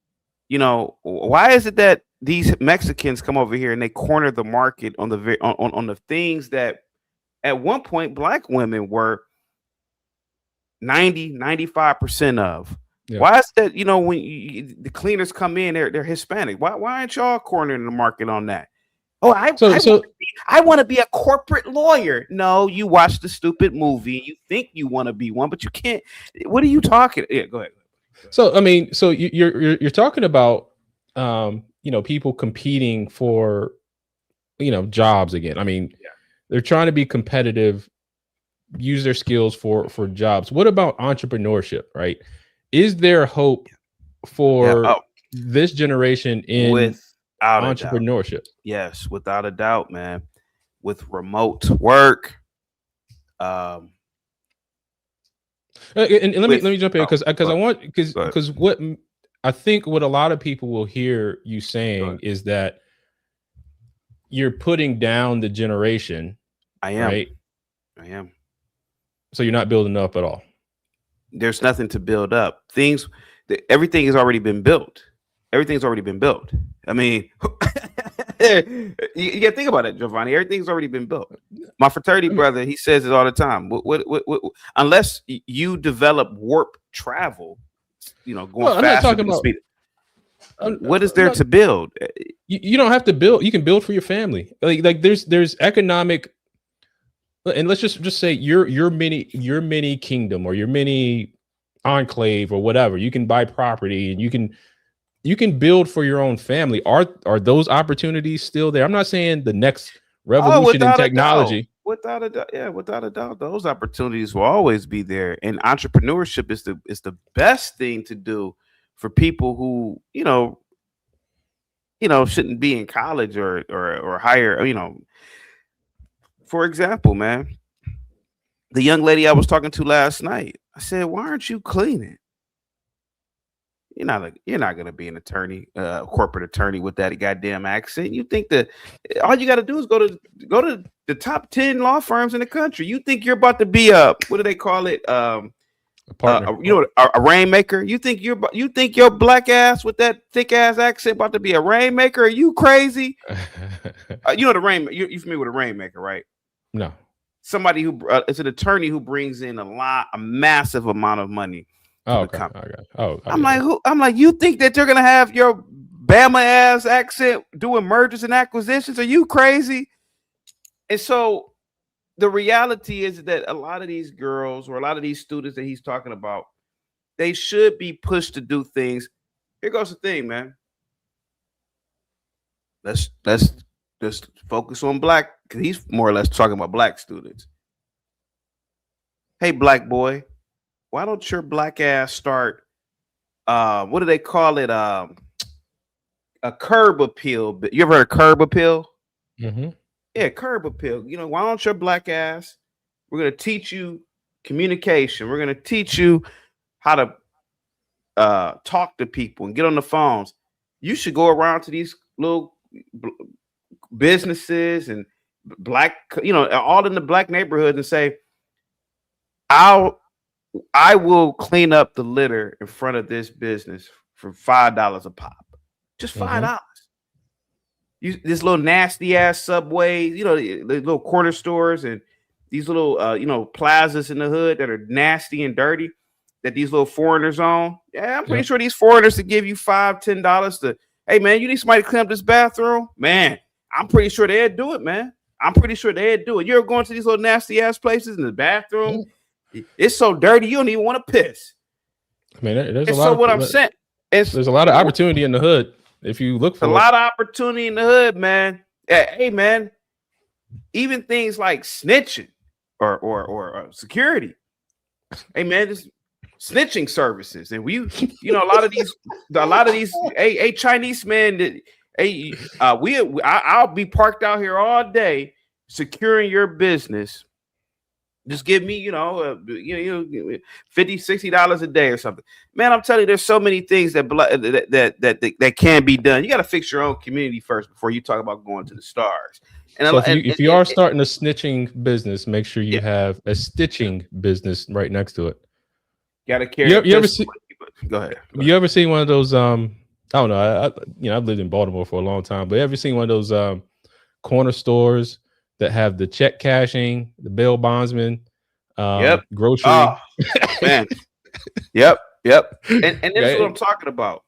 You know, why is it that these Mexicans come over here and they corner the market on the things that at one point black women were 95% of? Yeah. Why is that? You know, when the cleaners come in, they're Hispanic. Why aren't y'all cornering the market on that? Oh, I want to be a corporate lawyer. No, you watch the stupid movie. You think you want to be one, but you can't. What are you talking? Yeah, go ahead.
So I mean, so you're talking about you know, people competing for, you know, jobs again. I mean, they're trying to be competitive use their skills for jobs. What about entrepreneurship, right? Is there hope for this generation in
without
entrepreneurship?
Yes, without a doubt, man. With remote work,
and let me jump in because what I think what a lot of people will hear you saying is that you're putting down the generation.
I am.
Right?
I am.
So you're not building up at all.
There's nothing to build up. Everything has already been built. Everything's already been built. I mean, you got to think about it, Giovanni. Everything's already been built. My fraternity brother, he says it all the time. Unless you develop warp travel, going faster than the speed. What is there to build?
You don't have to build. You can build for your family. Like there's economic, and let's just say your mini kingdom or your mini enclave or whatever. You can buy property and you can build for your own family. Are those opportunities still there? I'm not saying the next revolution in technology.
Without a doubt, those opportunities will always be there. And entrepreneurship is the best thing to do for people who shouldn't be in college or higher. For example, man, the young lady I was talking to last night, I said, "Why aren't you cleaning? You're not gonna be an attorney, corporate attorney with that goddamn accent. You think that all you got to do is go to the top 10 law firms in the country. You think you're about to be what do they call it? A rainmaker. You think your black ass with that thick ass accent about to be a rainmaker? Are you crazy? The rain. You familiar with a rainmaker, right?
No.
Somebody who it's an attorney who brings in a massive amount of money.
Oh, okay.
I'm like, you think that you're gonna have your Bama ass accent doing mergers and acquisitions? Are you crazy? And so the reality is that a lot of these girls or a lot of these students that he's talking about, they should be pushed to do things. Here goes the thing, man. Let's just focus on black, because he's more or less talking about black students. Hey, black boy, why don't your black ass start what do they call it? A curb appeal. You ever heard of curb appeal?
Mm-hmm.
Yeah, curb appeal. Why don't your black ass? We're gonna teach you communication. We're gonna teach you how to talk to people and get on the phones. You should go around to these little businesses and black, all in the black neighborhoods and say, I will clean up the litter in front of this business for $5 a pop. Just $5. This little nasty ass Subway, the little corner stores and these little plazas in the hood that are nasty and dirty that these little foreigners own. Yeah, I'm pretty sure these foreigners to give you $5-10 to, hey man, you need somebody to clean up this bathroom? Man, I'm pretty sure they'd do it, man. I'm pretty sure they'd do it. You're going to these little nasty ass places in the bathroom. It's so dirty you don't even want to piss.
I mean, there's
I'm saying,
there's a lot of opportunity in the hood if you look for
a lot of opportunity in the hood, man. Hey, man, even things like snitching or security. Hey, man, this snitching services, and a lot of these Chinese men that I'll be parked out here all day securing your business. Just give me, $50-$60 a day or something. Man, I'm telling you, there's so many things that can be done. You got to fix your own community first before you talk about going to the stars. And
so if you are starting a snitching business, make sure you have a stitching business right next to it.
Got to carry.
You ever see?
Go ahead.
You ever seen one of those? I don't know. I've lived in Baltimore for a long time, but ever seen one of those corner stores that have the check cashing, the bail bondsman, grocery?
Oh, man. Yep. And this is what I'm talking about.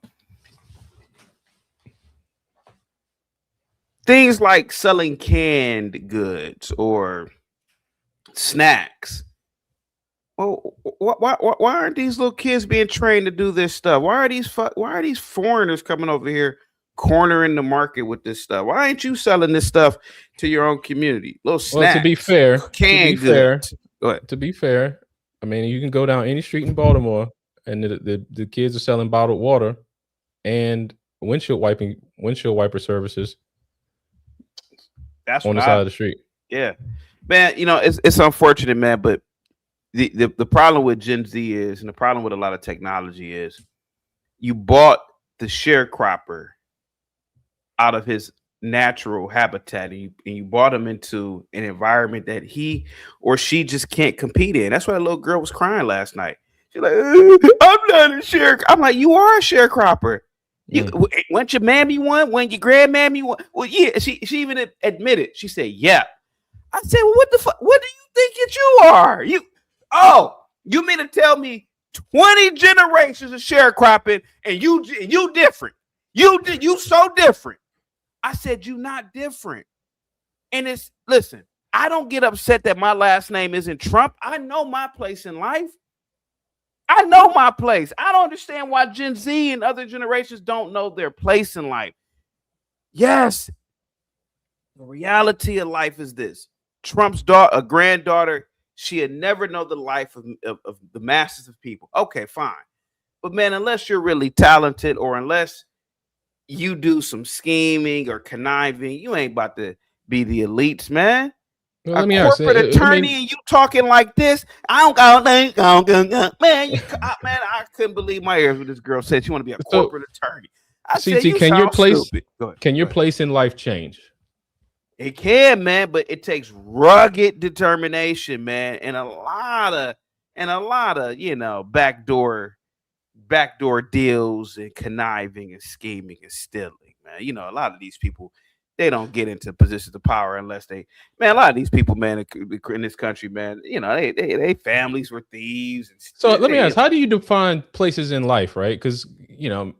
Things like selling canned goods or snacks. Well, why aren't these little kids being trained to do this stuff? Why are these foreigners coming over here cornering the market with this stuff? Why ain't you selling this stuff to your own community? Little snacks.
Well, to be fair,
Go ahead.
To be fair, I mean, you can go down any street in Baltimore, and the kids are selling bottled water and windshield wiper services.
That's
on
what
the side of the street.
Yeah, man. It's unfortunate, man. But the problem with Gen Z is, and the problem with a lot of technology is, you bought the sharecropper out of his natural habitat, and you brought him into an environment that he or she just can't compete in. That's why the little girl was crying last night. She's like, I'm not a sharecropper. I'm like, you are a sharecropper. When your mammy won, when your grandmammy won. Well, yeah, she even admitted. She said, yeah. I said, well, what the fuck? What do you think that you are? You mean to tell me 20 generations of sharecropping and you different? You so different. I said, you not different. And listen, I don't get upset that my last name isn't Trump. I know my place in life. I know my place. I don't understand why Gen Z and other generations don't know their place in life. Yes, the reality of life is this. Trump's daughter, a granddaughter, she'd never know the life of the masses of people. Okay, fine. But man, unless you're really talented or unless you do some scheming or conniving, you ain't about to be the elites, man.
Well,
a corporate attorney and you talking like this, man. I couldn't believe my ears when this girl said she want to be a corporate attorney. I said,
can your place in life change?
It can, man, but it takes rugged determination, man, and a lot of backdoor deals and conniving and scheming and stealing, man. A lot of these people, they don't get into positions of power unless a lot of these people, man, in this country, man, they families were thieves.
So let me ask, how do you define places in life, right? Because, you're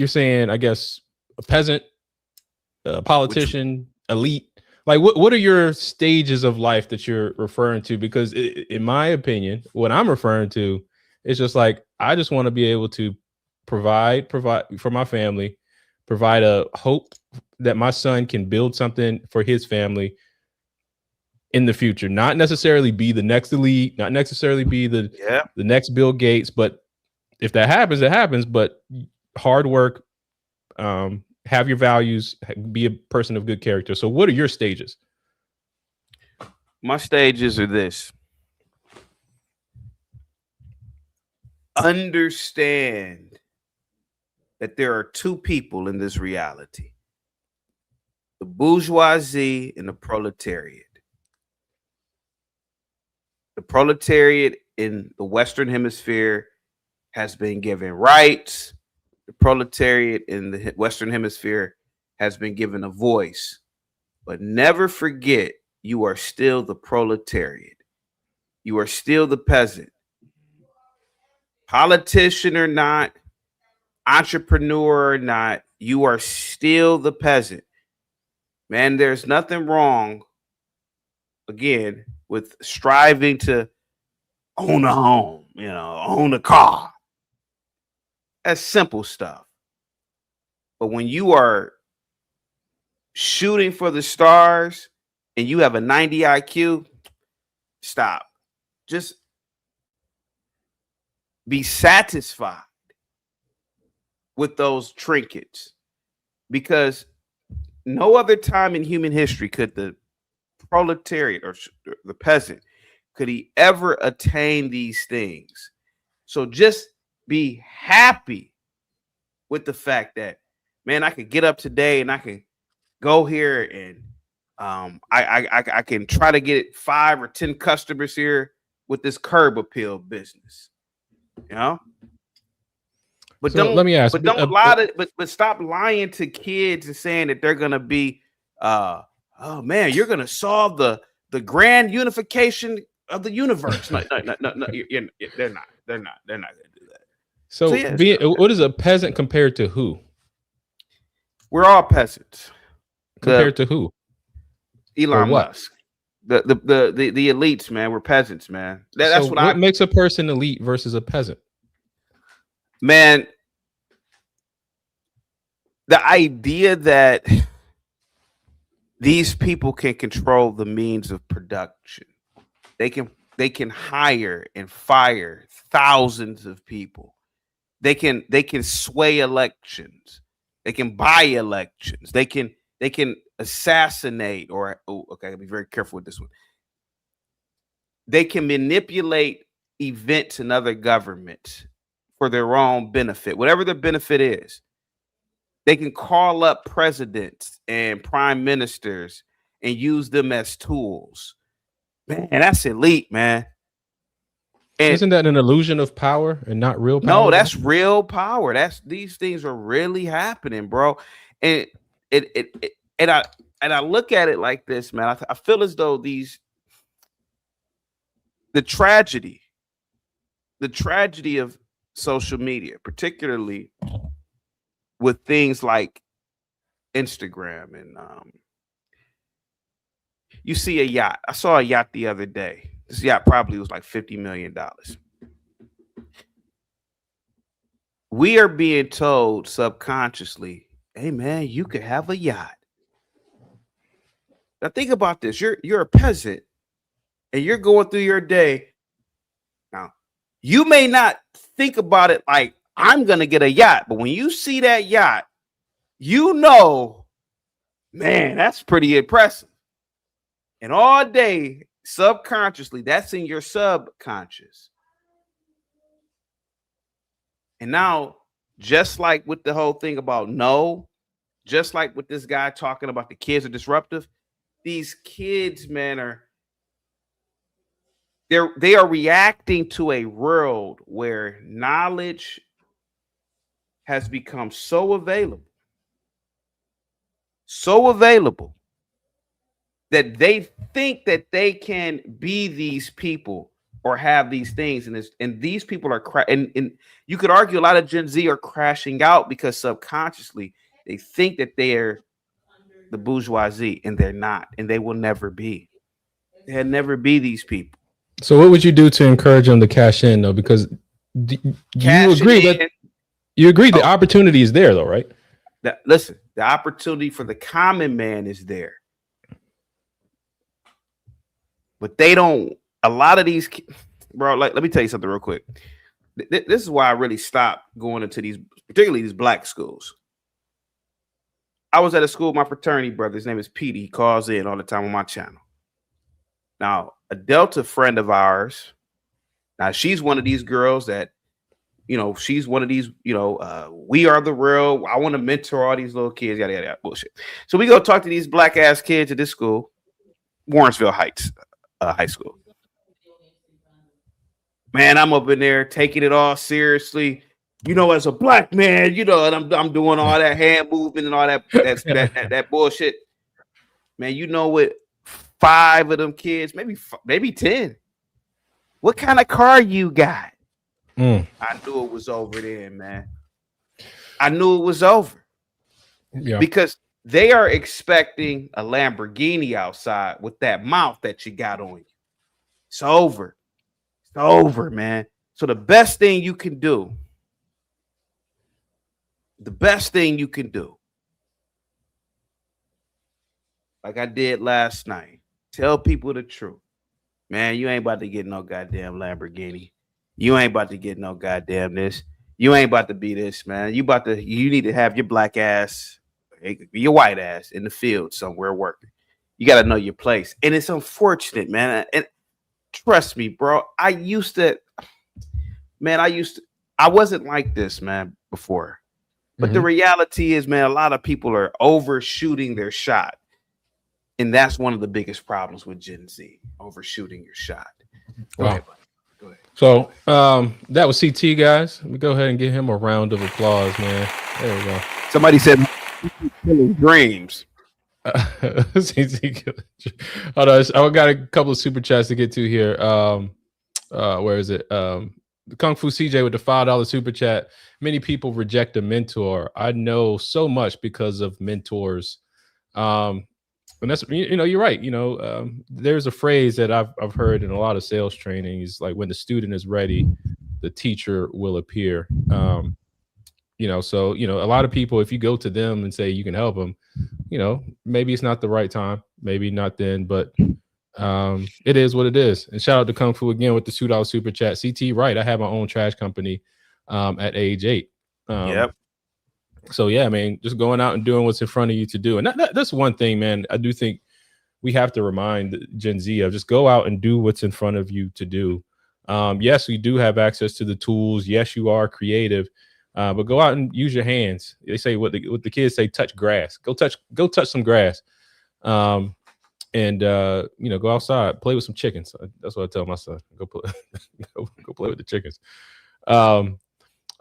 saying, I guess, a peasant, a politician, elite. Like, what are your stages of life that you're referring to? Because in my opinion, what I'm referring to is just like, I just want to be able to provide for my family, provide a hope that my son can build something for his family in the future, not necessarily be the next elite, not necessarily be the next Bill Gates, but if that happens, it happens. But hard work, have your values, be a person of good character. So what are your stages?
My stages are this. Understand that there are two people in this reality: the bourgeoisie and the proletariat. The proletariat in the Western Hemisphere has been given rights. The proletariat in the Western Hemisphere has been given a voice. But never forget, you are still the proletariat. You are still the peasant. Politician or not, entrepreneur or not, you are still the peasant. Man, there's nothing wrong, again, with striving to own a home, own a car. That's simple stuff. But when you are shooting for the stars and you have a 90 IQ, stop. Just be satisfied with those trinkets, because no other time in human history could the proletariat or the peasant could he ever attain these things. So just be happy with the fact that, man, I could get up today and I can go here and I can try to get 5 or 10 customers here with this curb appeal business. But
so let me ask.
But don't lie to. But stop lying to kids and saying that they're gonna be. Oh man, you're gonna solve the grand unification of the universe. No, they're not. They're not gonna do that.
So what is a peasant compared to who?
We're all peasants.
Compared to who?
Elon Musk. The elites, man. We're peasants, man. That's
so what makes a person elite versus a peasant?
Man, the idea that these people can control the means of production. They can hire and fire thousands of people. They can sway elections. They can buy elections. They can assassinate or okay, I'll be very careful with this one. They can manipulate events in other governments for their own benefit, whatever their benefit is. They can call up presidents and prime ministers and use them as tools. Man, that's elite, man. And
isn't that an illusion of power and not real power?
No, that's real power. These things are really happening, bro. And I look at it like this, man. I feel as though the tragedy of social media, particularly with things like Instagram and you see a yacht. I saw a yacht the other day. This yacht probably was like $50 million. We are being told subconsciously, hey man, you could have a yacht. Now think about this. You're a peasant and you're going through your day. Now, you may not think about it like I'm gonna get a yacht, but when you see that yacht, you know, man, that's pretty impressive. And all day, subconsciously, that's in your subconscious. And now, just like with the whole thing about just like with this guy talking about the kids are disruptive, these kids, man, they are reacting to a world where knowledge has become so available that they think that they can be these people or have these things, and these people are and you could argue a lot of Gen Z are crashing out because subconsciously they think that they're the bourgeoisie, and they're not, and they will never be. They'll never be these people.
So what would you do to encourage them to cash in, though? Because you agree the opportunity is there, though, right?
Listen, the opportunity for the common man is there. But they don't, a lot of these, bro, like, let me tell you something real quick. This is why I really stopped going into these, particularly these black schools. I was at a school with my fraternity brother. His name is Pete. He calls in all the time on my channel. Now, a Delta friend of ours, now she's one of these girls that, she's one of these, we are the real, I want to mentor all these little kids, yada, yada, yada, bullshit. So we go talk to these black ass kids at this school, Warrensville Heights High School. Man, I'm up in there taking it all seriously. As a black man, and I'm doing all that hand movement and all that bullshit. Man, what? 5 of them kids, maybe 10. What kind of car you got? I knew it was over then, man. I knew it was over. Yeah. Because they are expecting a Lamborghini outside with that mouth that you got on you. It's over. It's over, man. So the best thing you can do, like I did last night, tell people the truth. Man, you ain't about to get no goddamn Lamborghini. You ain't about to get no goddamn this. You ain't about to be this, man. You need to have your black ass, your white ass in the field somewhere working. You got to know your place. And it's unfortunate, man. And trust me, bro. I wasn't like this, man, before. But the reality is, man, a lot of people are overshooting their shot. And that's one of the biggest problems with Gen Z, overshooting your shot. Go ahead, buddy. Go ahead.
So that was CT, guys. Let me go ahead and give him a round of applause, man. There we go.
Somebody said killing dreams.
CT hold on. I got a couple of super chats to get to here. Where is it? Kung Fu CJ with the $5 super chat. Many people reject a mentor. I know so much because of mentors. And that's, you're right. There's a phrase that I've heard in a lot of sales training is like, when the student is ready, the teacher will appear. So, a lot of people, if you go to them and say you can help them, maybe it's not the right time, maybe not then, but It is what it is. And shout out to Kung Fu again with the $2 super chat. CT, right? I have my own trash company at age 8.
Yep.
So yeah, I mean, just going out and doing what's in front of you to do, and that's one thing, man. I do think we have to remind Gen Z of just go out and do what's in front of you to do. Yes, we do have access to the tools. Yes, you are creative, but go out and use your hands. They say what the kids say: touch grass. Go touch some grass, and go outside, play with some chickens. That's what I tell my son. Go play, go play with the chickens.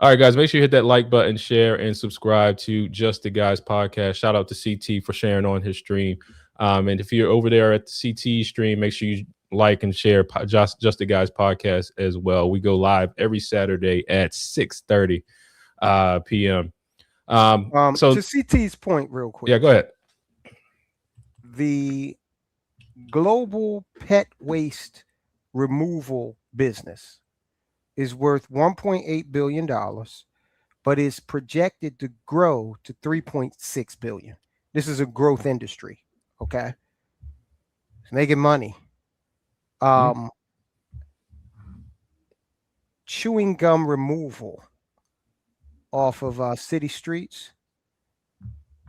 All right, guys, make sure you hit that like button, share, and subscribe to Just the Guys podcast. Shout out to CT for sharing on his stream. And if you're over there at the CT stream, make sure you like and share Just the Guys podcast as well. We go live every Saturday at 6:30 p.m. So
to CT's point, real quick.
Yeah, go ahead.
The global pet waste removal business is worth $1.8 billion, but is projected to grow to $3.6 billion. This is a growth industry. Okay. It's making money. Chewing gum removal off of city streets,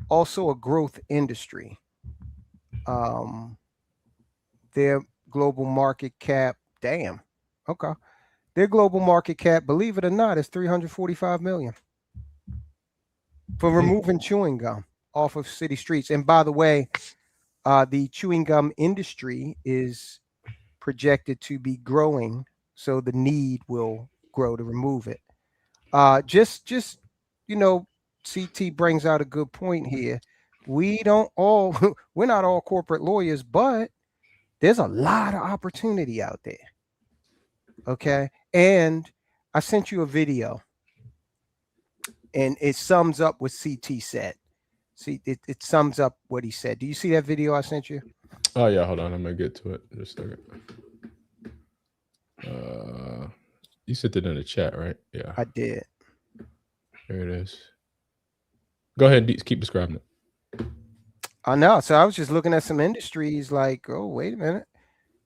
also a growth industry. Their global market cap, damn. Okay. Their global market cap, believe it or not, is $345 million for removing chewing gum off of city streets. And by the way, the chewing gum industry is projected to be growing, so the need will grow to remove it. CT brings out a good point here. We're not all corporate lawyers, but there's a lot of opportunity out there. Okay. And I sent you a video and it sums up what CT said. See, it sums up what he said. Do you see that video I sent you?
Oh yeah, hold on. I'm gonna get to it in just a second. You sent it in the chat, right? Yeah,
I did.
There it is. Go ahead and keep describing it.
I know. So I was just looking at some industries like, oh, wait a minute.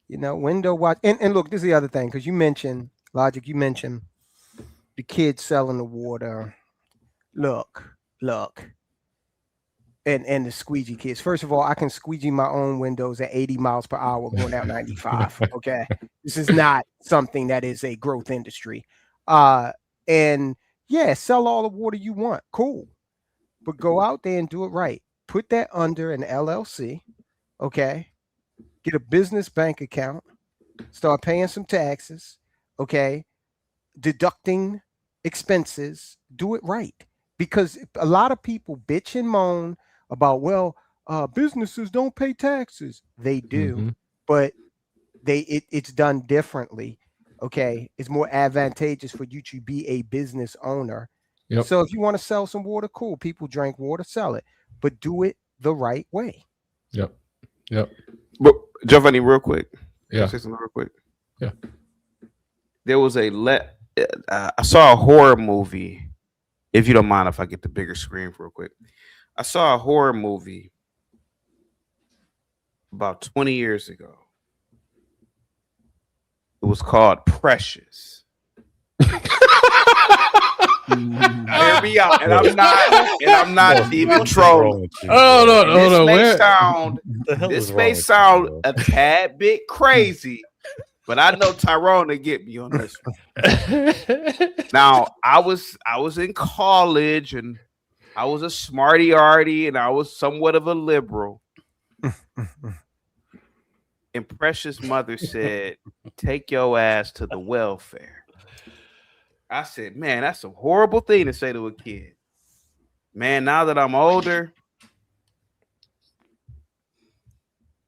Window watch. And look, this is the other thing, because you mentioned, Logic, you mentioned the kids selling the water. Look. And the squeegee kids. First of all, I can squeegee my own windows at 80 miles per hour going down 95. Okay. This is not something that is a growth industry. And yeah, sell all the water you want. Cool. But go out there and do it right. Put that under an LLC. Okay. Get a business bank account. Start paying some taxes. Okay. Deducting expenses. Do it right. Because a lot of people bitch and moan about, businesses don't pay taxes. They do, but it's done differently. Okay. It's more advantageous for you to be a business owner. Yep. So if you want to sell some water, cool. People drink water, sell it, but do it the right way.
Yep.
But Giovanni, real quick.
Yeah.
Say something real quick.
Yeah.
There was I saw a horror movie. If you don't mind, if I get the bigger screen real quick. I saw a horror movie about 20 years ago. It was called Precious. Hear me out, and I'm not even trolling.
Oh no!
This may sound a tad bit crazy, but I know Tyrone to get me on this one. Now, I was in college and I was a smarty-arty and I was somewhat of a liberal. And Precious' mother said, "Take your ass to the welfare." I said, man, that's a horrible thing to say to a kid. Man, now that I'm older,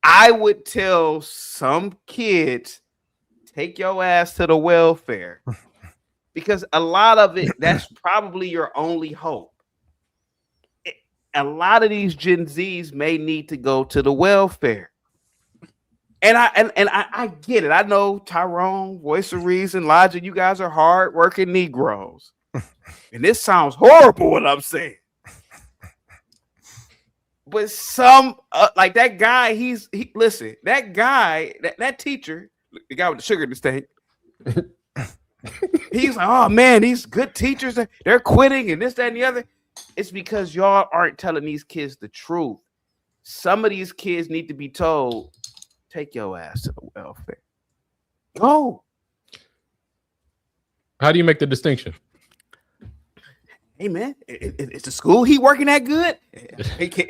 I would tell some kids, take your ass to the welfare. Because a lot of it, that's probably your only hope. A lot of these Gen Zs may need to go to the welfare. And I get it. I know Tyrone, Voice of Reason, Logic, you guys are hard-working Negroes. And this sounds horrible what I'm saying. But some like that guy, listen, that guy, that teacher, the guy with the sugar in his tank, he's like, oh man, these good teachers, they're quitting and this, that, and the other. It's because y'all aren't telling these kids the truth. Some of these kids need to be told, take your ass to the welfare. Go.
How do you make the distinction?
Hey man, is the school he working that good?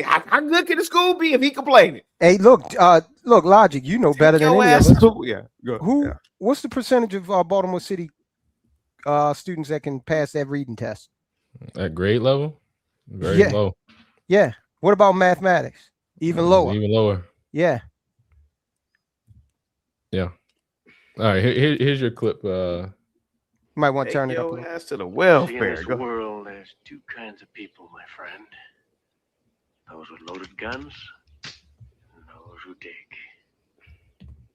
How good can the school be if he complaining?
Hey, look, Logic, you know better than any of us.
Yeah,
What's the percentage of Baltimore City students that can pass that reading test?
At grade level? Very low.
Yeah. What about mathematics? Even lower.
Even lower.
Yeah.
Yeah. All right. Here's your clip.
You might want to turn it up.
Your ass to the welfare.
In this world, there's two kinds of people, my friend. Those with loaded guns and those who dig.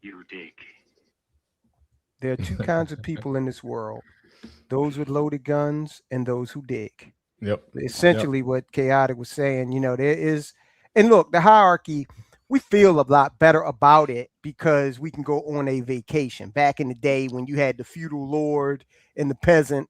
You dig.
There are two kinds of people in this world. Those with loaded guns and those who dig.
Yep.
Essentially what Chaotic was saying, you know, there is, and look, the hierarchy, we feel a lot better about it because we can go on a vacation. Back in the day when you had the feudal lord and the peasant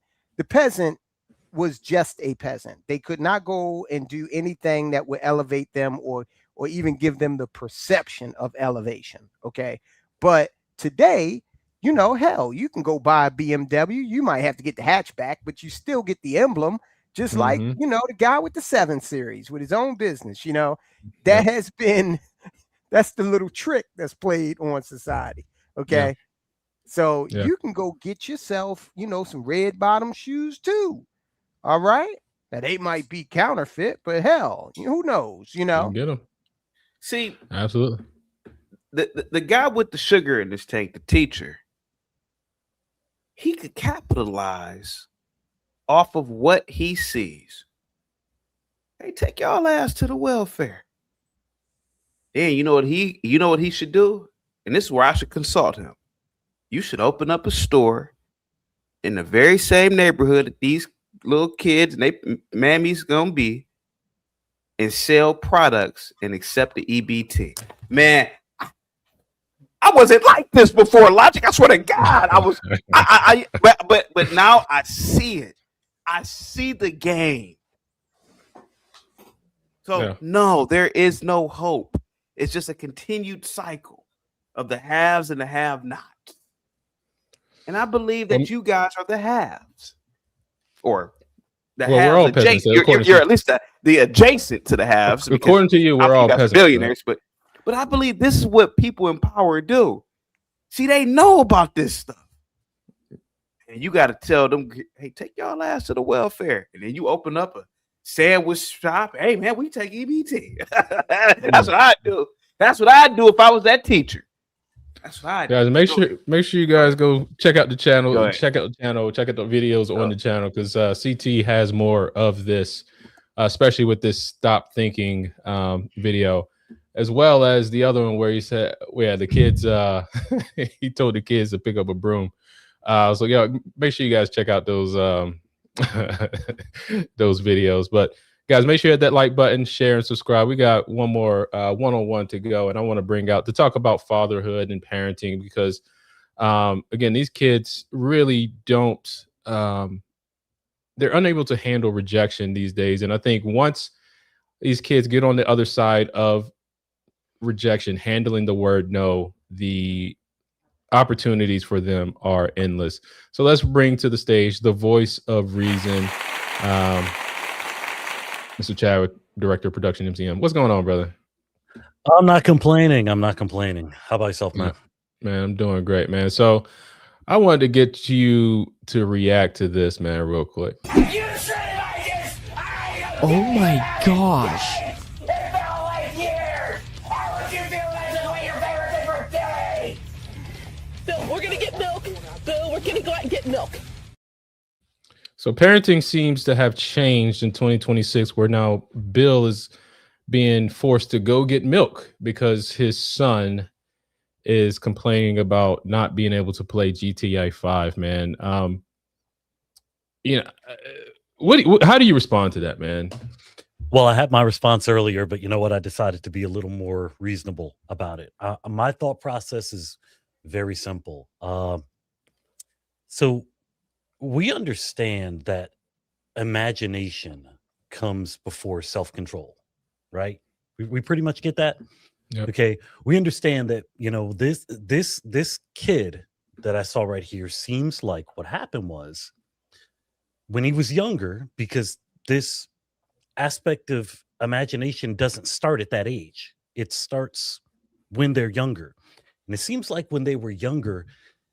was just a peasant. They could not go and do anything that would elevate them or even give them the perception of elevation. Okay. But today, you know, hell, you can go buy a BMW. You might have to get the hatchback, but you still get the emblem, just like, you know, the guy with the 7 Series with his own business, you know, that has been, that's the little trick that's played on society. Okay.
Yeah.
So you can go get yourself, you know, some red bottom shoes too. All right. Now they might be counterfeit, but hell, who knows, you know?
Get them.
See,
absolutely.
The guy with the sugar in his tank, the teacher, he could capitalize off of what he sees. Hey, take y'all ass to the welfare. And you know what he should do? And this is where I should consult him. You should open up a store in the very same neighborhood that these little kids and they mammies gonna be, and sell products and accept the EBT. Man, I wasn't like this before, Logic. I swear to God, I was. But now I see it. I see the game. So no, there is no hope. It's just a continued cycle of the haves and the have-nots. And I believe that you guys are the haves, or the haves.
We're all peasants.
You're at least the adjacent to the haves.
According to you, we're all peasants.
Billionaires, but I believe this is what people in power do. See, they know about this stuff. And you got to tell them, hey, take y'all ass to the welfare. And then you open up a sandwich shop. Hey, man, we take EBT. That's what I do. That's what I'd do if I was that teacher. That's what I do.
Guys, make sure you guys go check out the channel. Check out the videos on the channel, because CT has more of this, especially with this Stop Thinking video. As well as the other one where he said, the kids, he told the kids to pick up a broom. So yeah, make sure you guys check out those those videos. But guys, make sure you hit that like button, share, and subscribe. We got one more one-on-one to go, and I want to bring out to talk about fatherhood and parenting, because again, these kids really don't, they're unable to handle rejection these days. And I think once these kids get on the other side of rejection, handling the word no, the opportunities for them are endless. So let's bring to the stage the voice of reason, Mr. Chadwick, director of production, MCM. What's going on, brother?
I'm not complaining. How about yourself, man?
Man, I'm doing great, man. So I wanted to get you to react to this, man, real quick.
Oh my gosh.
We're gonna get milk. Bill, we're gonna go out and get milk.
So parenting seems to have changed in 2026, where now Bill is being forced to go get milk because his son is complaining about not being able to play GTA 5, man. How do you respond to that, man?
Well, I had my response earlier, but you know what? I decided to be a little more reasonable about it. My thought process is very simple. So we understand that imagination comes before self-control, right? We pretty much get that.
Yep.
Okay. We understand that, you know, this kid that I saw right here seems like what happened was when he was younger, because this aspect of imagination doesn't start at that age. It starts when they're younger. And it seems like when they were younger,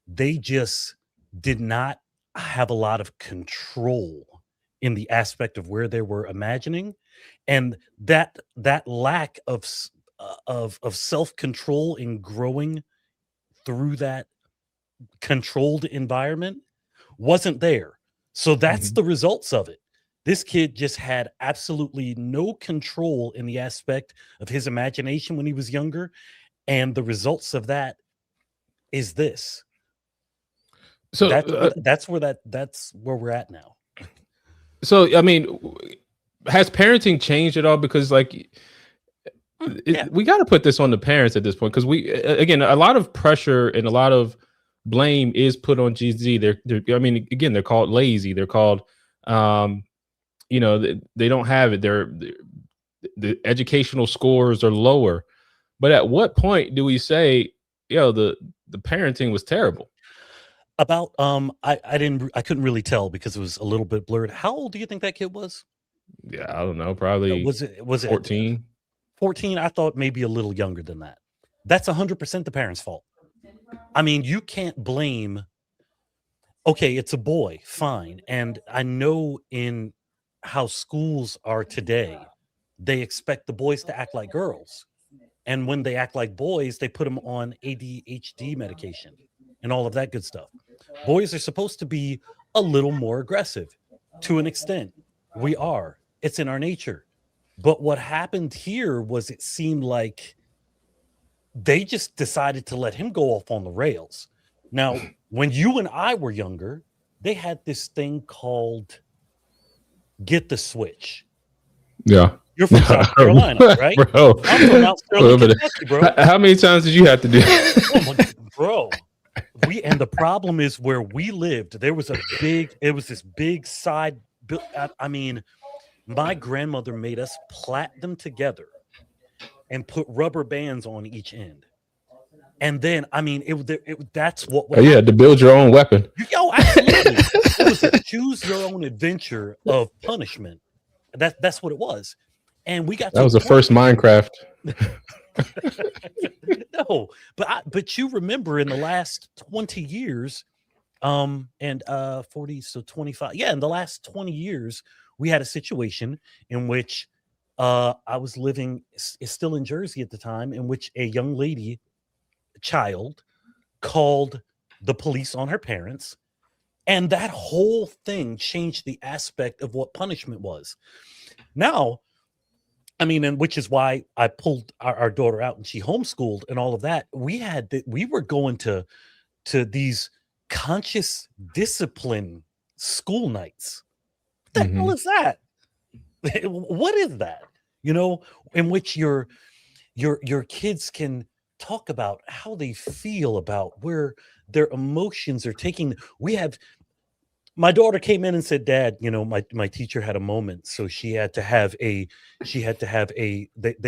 they just did not have a lot of control in the aspect of where they were imagining, and that lack of self-control in growing through that controlled environment wasn't there. So that's the results of it. This kid just had absolutely no control in the aspect of his imagination when he was younger, and the results of that is this.
So
that's where we're at now.
So I mean, has parenting changed at all? Because like, we got to put this on the parents at this point, because we again, a lot of pressure and a lot of blame is put on GZ. They're I mean, again, they're called lazy. They're called you know, they don't have it. The educational scores are lower. But at what point do we say, yo, the parenting was terrible?
About I couldn't really tell because it was a little bit blurred. How old do you think that kid was?
Yeah, I don't know. Probably
was it
14?
14? I thought maybe a little younger than that. That's 100% the parents' fault. I mean, you can't blame. Okay, it's a boy, fine. And I know in how schools are today, they expect the boys to act like girls. And when they act like boys, they put them on ADHD medication and all of that good stuff. Boys are supposed to be a little more aggressive to an extent. We are. It's in our nature. But what happened here was it seemed like they just decided to let him go off on the rails. Now, when you and I were younger, they had this thing called Get the Switch.
Yeah.
You're from South Carolina, right?
Bro.
I'm from South Carolina, Kentucky, bro.
How many times did you have to do
Oh my God, bro. And the problem is where we lived, there was this big side. I mean, my grandmother made us plait them together and put rubber bands on each end. And then, I mean, that's what.
Oh, yeah, to build your own weapon.
Yo, absolutely. It was a choose your own adventure of punishment. That's what it was. And we got
that was the first Minecraft.
No, but you remember in the last 20 years, and 40, so 25. Yeah, in the last 20 years, we had a situation in which I was living, is still in Jersey at the time, in which a young lady, child, called the police on her parents, and that whole thing changed the aspect of what punishment was. Now, I mean, and which is why I pulled our daughter out and she homeschooled and all of that. We were going to these conscious discipline school nights. What the hell is that? What is that? You know, in which your kids can talk about how they feel about where their emotions are taking. My daughter came in and said, Dad, you know, my teacher had a moment. So they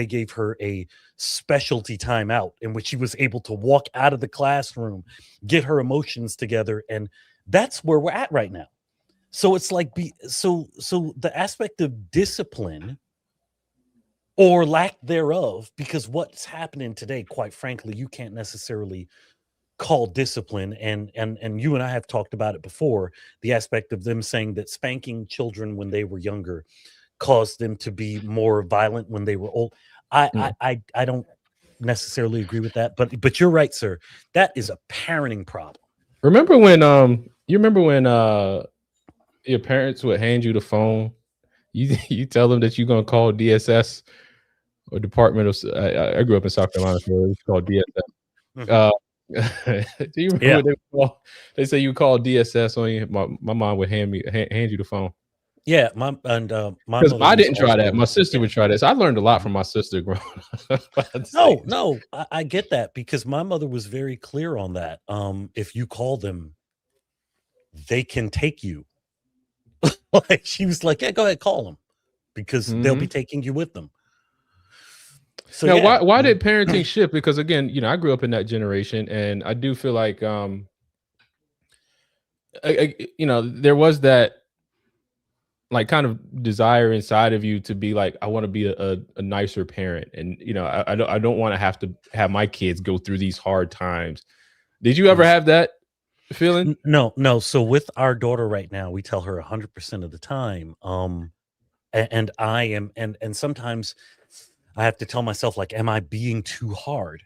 gave her a specialty timeout in which she was able to walk out of the classroom, get her emotions together. And that's where we're at right now. So it's like, so the aspect of discipline or lack thereof, because what's happening today, quite frankly, you can't necessarily call discipline, and you and I have talked about it before, the aspect of them saying that spanking children when they were younger caused them to be more violent when they were old. I don't necessarily agree with that, but you're right, sir. That is a parenting problem.
Remember when your parents would hand you the phone, you tell them that you're gonna call DSS or Department of I grew up in South Carolina, so it was called DSS. Do you remember they say you call DSS on you? My mom would hand you the phone.
Yeah, my
Because
mother
I
was
didn't try that.
also
My sister would try this. I learned a lot from my sister growing up.
No, I get that because my mother was very clear on that. If you call them, they can take you. Like she was like, yeah, go ahead, call them because they'll be taking you with them. So
now,
yeah,
why did parenting shift? Because again, I grew up in that generation, and I do feel like there was that like kind of desire inside of you to be like, I want to be a nicer parent, and I don't want to have my kids go through these hard times. Did you ever have that feeling?
No. So with our daughter right now, we tell her 100% of the time. And I am, and sometimes I have to tell myself, like, am I being too hard?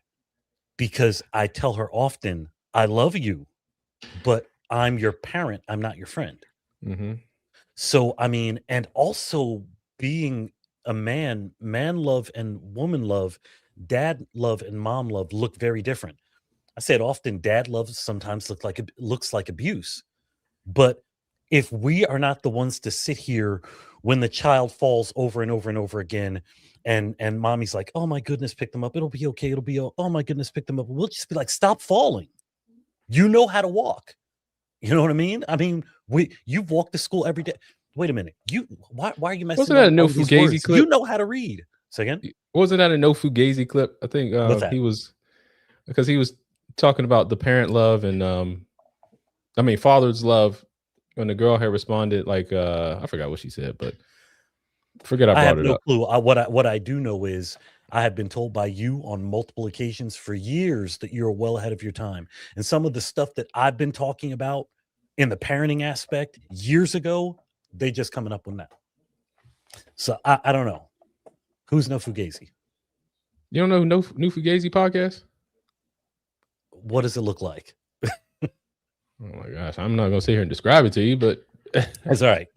Because I tell her often, I love you, but I'm your parent. I'm not your friend.
Mm-hmm.
So, I mean, and also being a man love and woman love, dad love and mom love look very different. I said often, dad love sometimes looks like abuse. But if we are not the ones to sit here when the child falls over and over and over again, and mommy's like, oh my goodness, pick them up, it'll be okay, oh my goodness, pick them up, we'll just be like, stop falling. You know how to walk. You know what I mean? I mean, you've walked to school every day. Wait a minute. Why are you messing
Wasn't that a No
all these
Fugazi
words?
clip?
You know how to read. Say again?
Wasn't that a No Fugazi clip? I think
What's that?
he was talking about the parent love and father's love, when the girl had responded like I forgot what she said, but forget I
I have
brought it
no
up.
clue. What I do know is I have been told by you on multiple occasions for years that you're well ahead of your time. And some of the stuff that I've been talking about in the parenting aspect years ago, they just coming up with now. So I don't know. Who's No Fugazi?
You don't know New Fugazi podcast?
What does it look like?
Oh my gosh, I'm not gonna sit here and describe it to you, but
That's all right.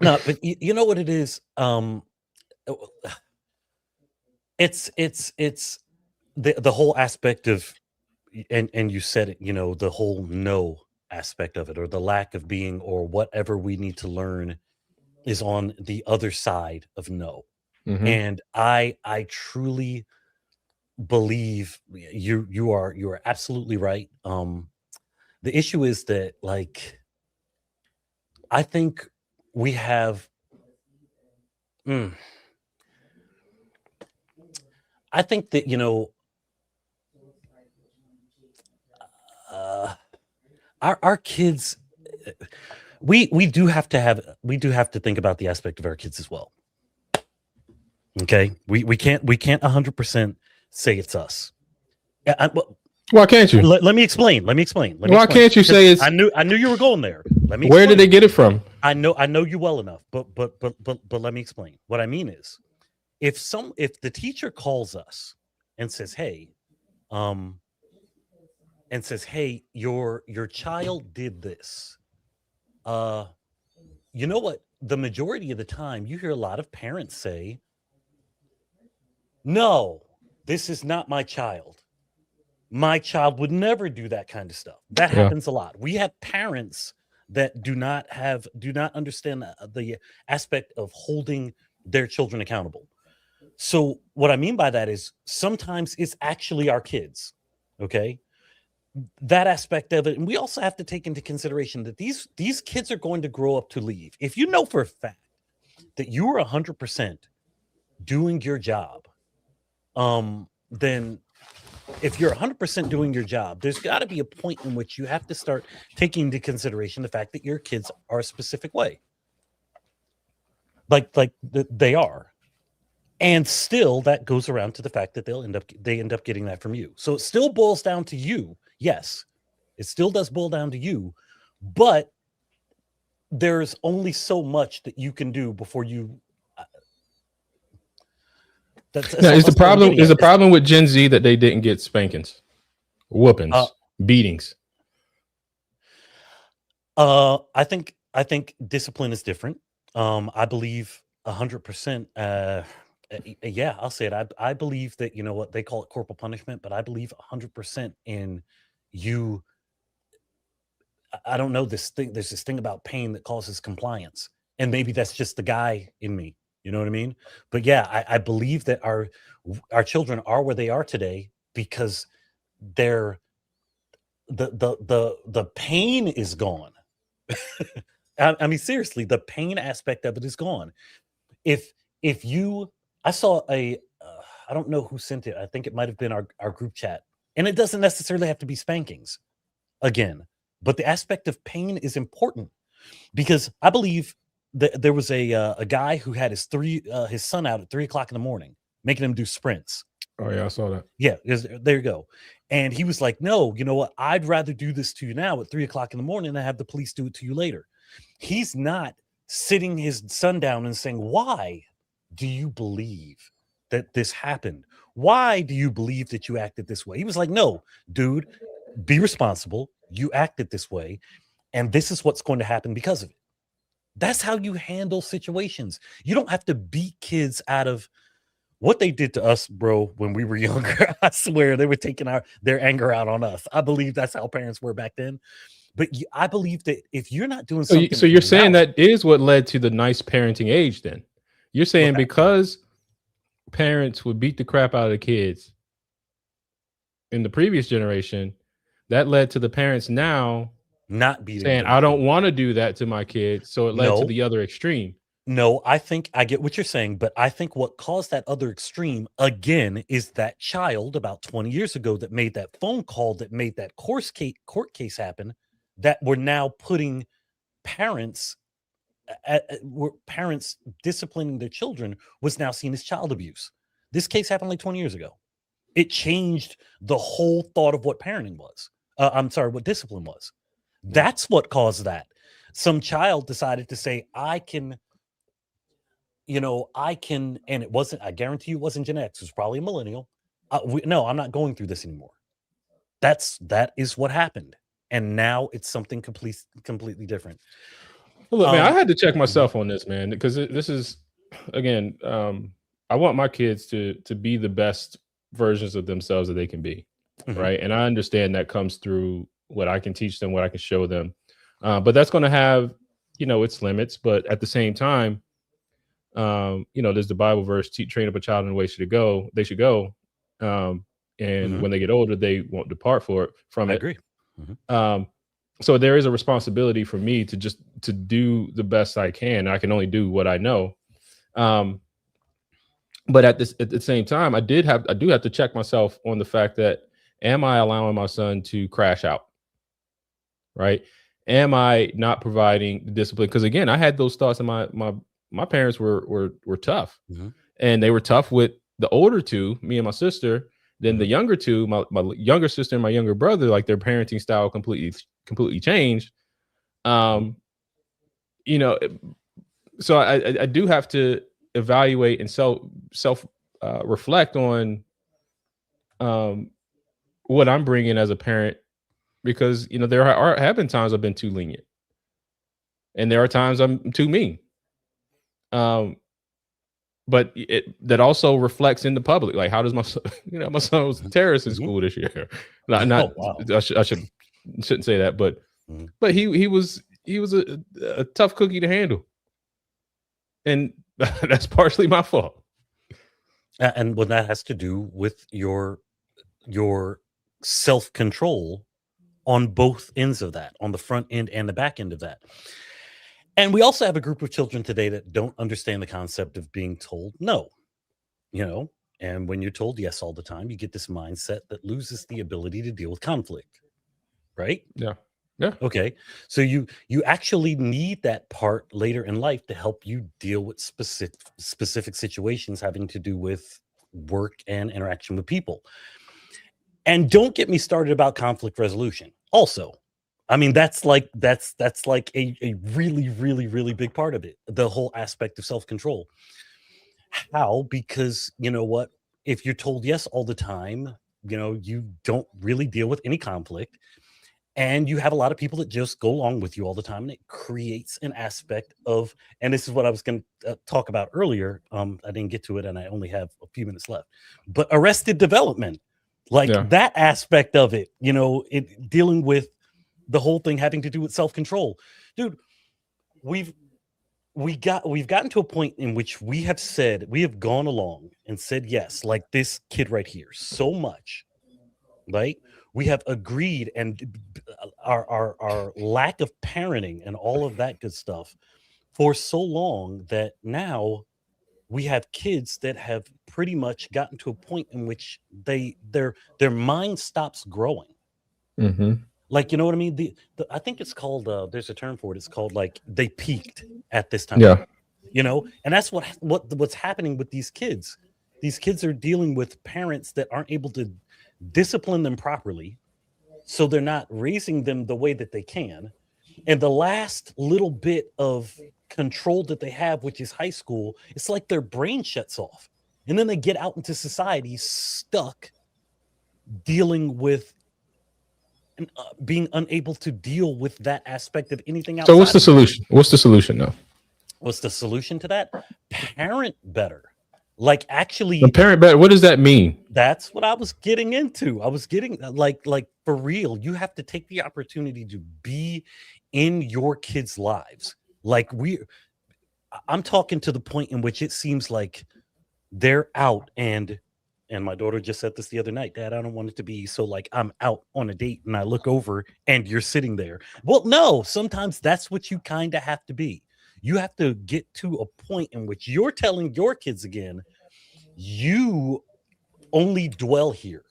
No, but you know what it is? It's the whole aspect of, and you said it, the whole no aspect of it, or the lack of being, or whatever we need to learn is on the other side of no.
Mhm.
And I truly believe you are absolutely right. The issue is that, like, I think we have I think that our kids, we do have to think about the aspect of our kids as well. Okay, we can't 100% say it's us.
Why can't you?
Let me explain.
Why can't you say it's?
I knew you were going there. Let me.
Where
explain.
did they get it from?
I know you well enough, but let me explain. What I mean is, if the teacher calls us and says, "Hey, your child did this," you know what? The majority of the time, you hear a lot of parents say, "No, this is not my child. My child would never do that kind of stuff." That happens a lot. We have parents that do not understand the aspect of holding their children accountable. So what I mean by that is sometimes it's actually our kids. Okay. That aspect of it. And we also have to take into consideration that these kids are going to grow up to leave. If you know for a fact that you are 100% doing your job, then if you're 100% doing your job, there's got to be a point in which you have to start taking into consideration the fact that your kids are a specific way. Like they are. And still that goes around to the fact that they end up getting that from you. So it still boils down to you. Yes, it still does boil down to you, but there's only so much that you can do before you.
Is the problem with Gen Z that they didn't get spankings, whoopings, beatings?
I think discipline is different. I believe 100%. Yeah, I'll say it. I believe that, what they call it, corporal punishment, but I believe 100% in you. I don't know this thing. There's this thing about pain that causes compliance, and maybe that's just the guy in me. You know what I mean? But yeah, I believe that our children are where they are today because they're the pain is gone. I mean, seriously, the pain aspect of it is gone. If you, I saw a, I don't know who sent it. I think it might have been our group chat, and it doesn't necessarily have to be spankings, again. But the aspect of pain is important because I believe that there was a guy who had his son out at 3 o'clock in the morning, making him do sprints.
Oh yeah, I saw that.
Yeah, there you go. And he was like, "No, you know what? I'd rather do this to you now at 3 o'clock in the morning and have the police do it to you later." He's not sitting his son down and saying, "Why do you believe that this happened? Why do you believe that you acted this way?" He was like, "No, dude, be responsible. You acted this way, and this is what's going to happen because of it." That's how you handle situations. You don't have to beat kids out of what they did to us, bro, when we were younger. I swear they were taking their anger out on us. I believe that's how parents were back then. But I believe that if you're not doing something,
so you're saying that is what led to the nice parenting age. Then you're saying because parents would beat the crap out of the kids in the previous generation, that led to the parents now
not beating
saying, "I don't want to do that to my kids," so it led to the other extreme.
No, I think I get what you're saying, but I think what caused that other extreme again is that child about 20 years ago that made that phone call, that made that court case happen, that we're now putting parents disciplining their children was now seen as child abuse. This case happened like 20 years ago. It changed the whole thought of what parenting was. What discipline was. That's what caused that. Some child decided to say, I can, and it wasn't, I guarantee you it wasn't Gen X. It was probably a millennial. No, I'm not going through this anymore. That is what happened. And now it's something completely different.
Well, look, man, I had to check myself on this, man, because this is, again, I want my kids to be the best versions of themselves that they can be, right? And I understand that comes through what I can teach them, what I can show them. But that's going to have, its limits. But at the same time, there's the Bible verse, train up a child in the way they should go. And when they get older, they won't depart from it. I
agree.
So there is a responsibility for me to do the best I can. I can only do what I know. But at the same time, I do have to check myself on the fact that, am I allowing my son to crash out? Right? Am I not providing the discipline? Because again, I had those thoughts, and my parents were tough, and they were tough with the older two, me and my sister. Then the younger two, my younger sister and my younger brother, like their parenting style completely changed. So I do have to evaluate and self reflect on what I'm bringing as a parent, because there have been times I've been too lenient, and there are times I'm too mean. But that also reflects in the public. Like, how does my son, my son was a terrorist in school this year. Wow. I shouldn't say that, but he was a tough cookie to handle, and that's partially my fault.
And what that has to do with your self-control on both ends of that, on the front end and the back end of that. And we also have a group of children today that don't understand the concept of being told no, and when you're told yes all the time, you get this mindset that loses the ability to deal with conflict, right?
Yeah.
Okay. So you actually need that part later in life to help you deal with specific situations having to do with work and interaction with people. And don't get me started about conflict resolution. Also, I mean, that's like a really, really, really big part of it. The whole aspect of self-control. How? Because what? If you're told yes all the time, you don't really deal with any conflict. And you have a lot of people that just go along with you all the time. And it creates an aspect of, and this is what I was going to talk about earlier. I didn't get to it, and I only have a few minutes left. But arrested development, that aspect of it, dealing with the whole thing having to do with self-control. Dude, we've gotten to a point in which we have gone along and said yes, like this kid right here, so much, right? We have agreed, and our lack of parenting and all of that good stuff for so long that now we have kids that have pretty much gotten to a point in which their mind stops growing.
Mm-hmm.
Like, you know what I mean? I think it's called, there's a term for it. It's called like they peaked at this time.
Yeah.
You know, and that's what's happening with these kids. These kids are dealing with parents that aren't able to discipline them properly. So they're not raising them the way that they can. And the last little bit of control that they have, which is high school, it's like their brain shuts off. And then they get out into society stuck dealing with being unable to deal with that aspect of anything else.
So what's the solution? What's the solution though?
What's the solution to that? Parent better. Like actually
The parent better. What does that mean?
That's what I was getting into. I was getting like for real, you have to take the opportunity to be in your kids' lives. Like I'm talking to the point in which it seems like they're out and my daughter just said this the other night, Dad, I don't want it to be so like I'm out on a date and I look over and you're sitting there. Well, no, sometimes that's what you kind of have to be. You have to get to a point in which you're telling your kids again, you only dwell here.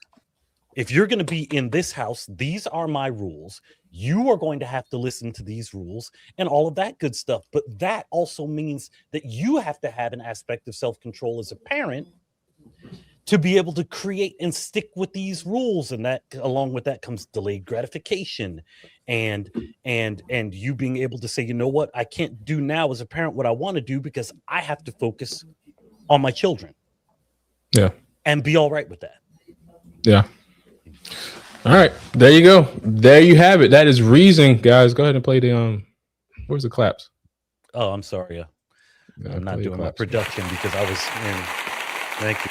If you're going to be in this house, these are my rules. You are going to have to listen to these rules and all of that good stuff. But that also means that you have to have an aspect of self-control as a parent to be able to create and stick with these rules. And that along with that comes delayed gratification and you being able to say, you know what, I can't do now as a parent what I want to do because I have to focus on my children.
Yeah.
And be all right with that.
Yeah. All right. There you go. There you have it. That is reason, guys. Go ahead and play the where's the claps?
Oh, I'm sorry. I'm not doing my production because I was in. Thank you.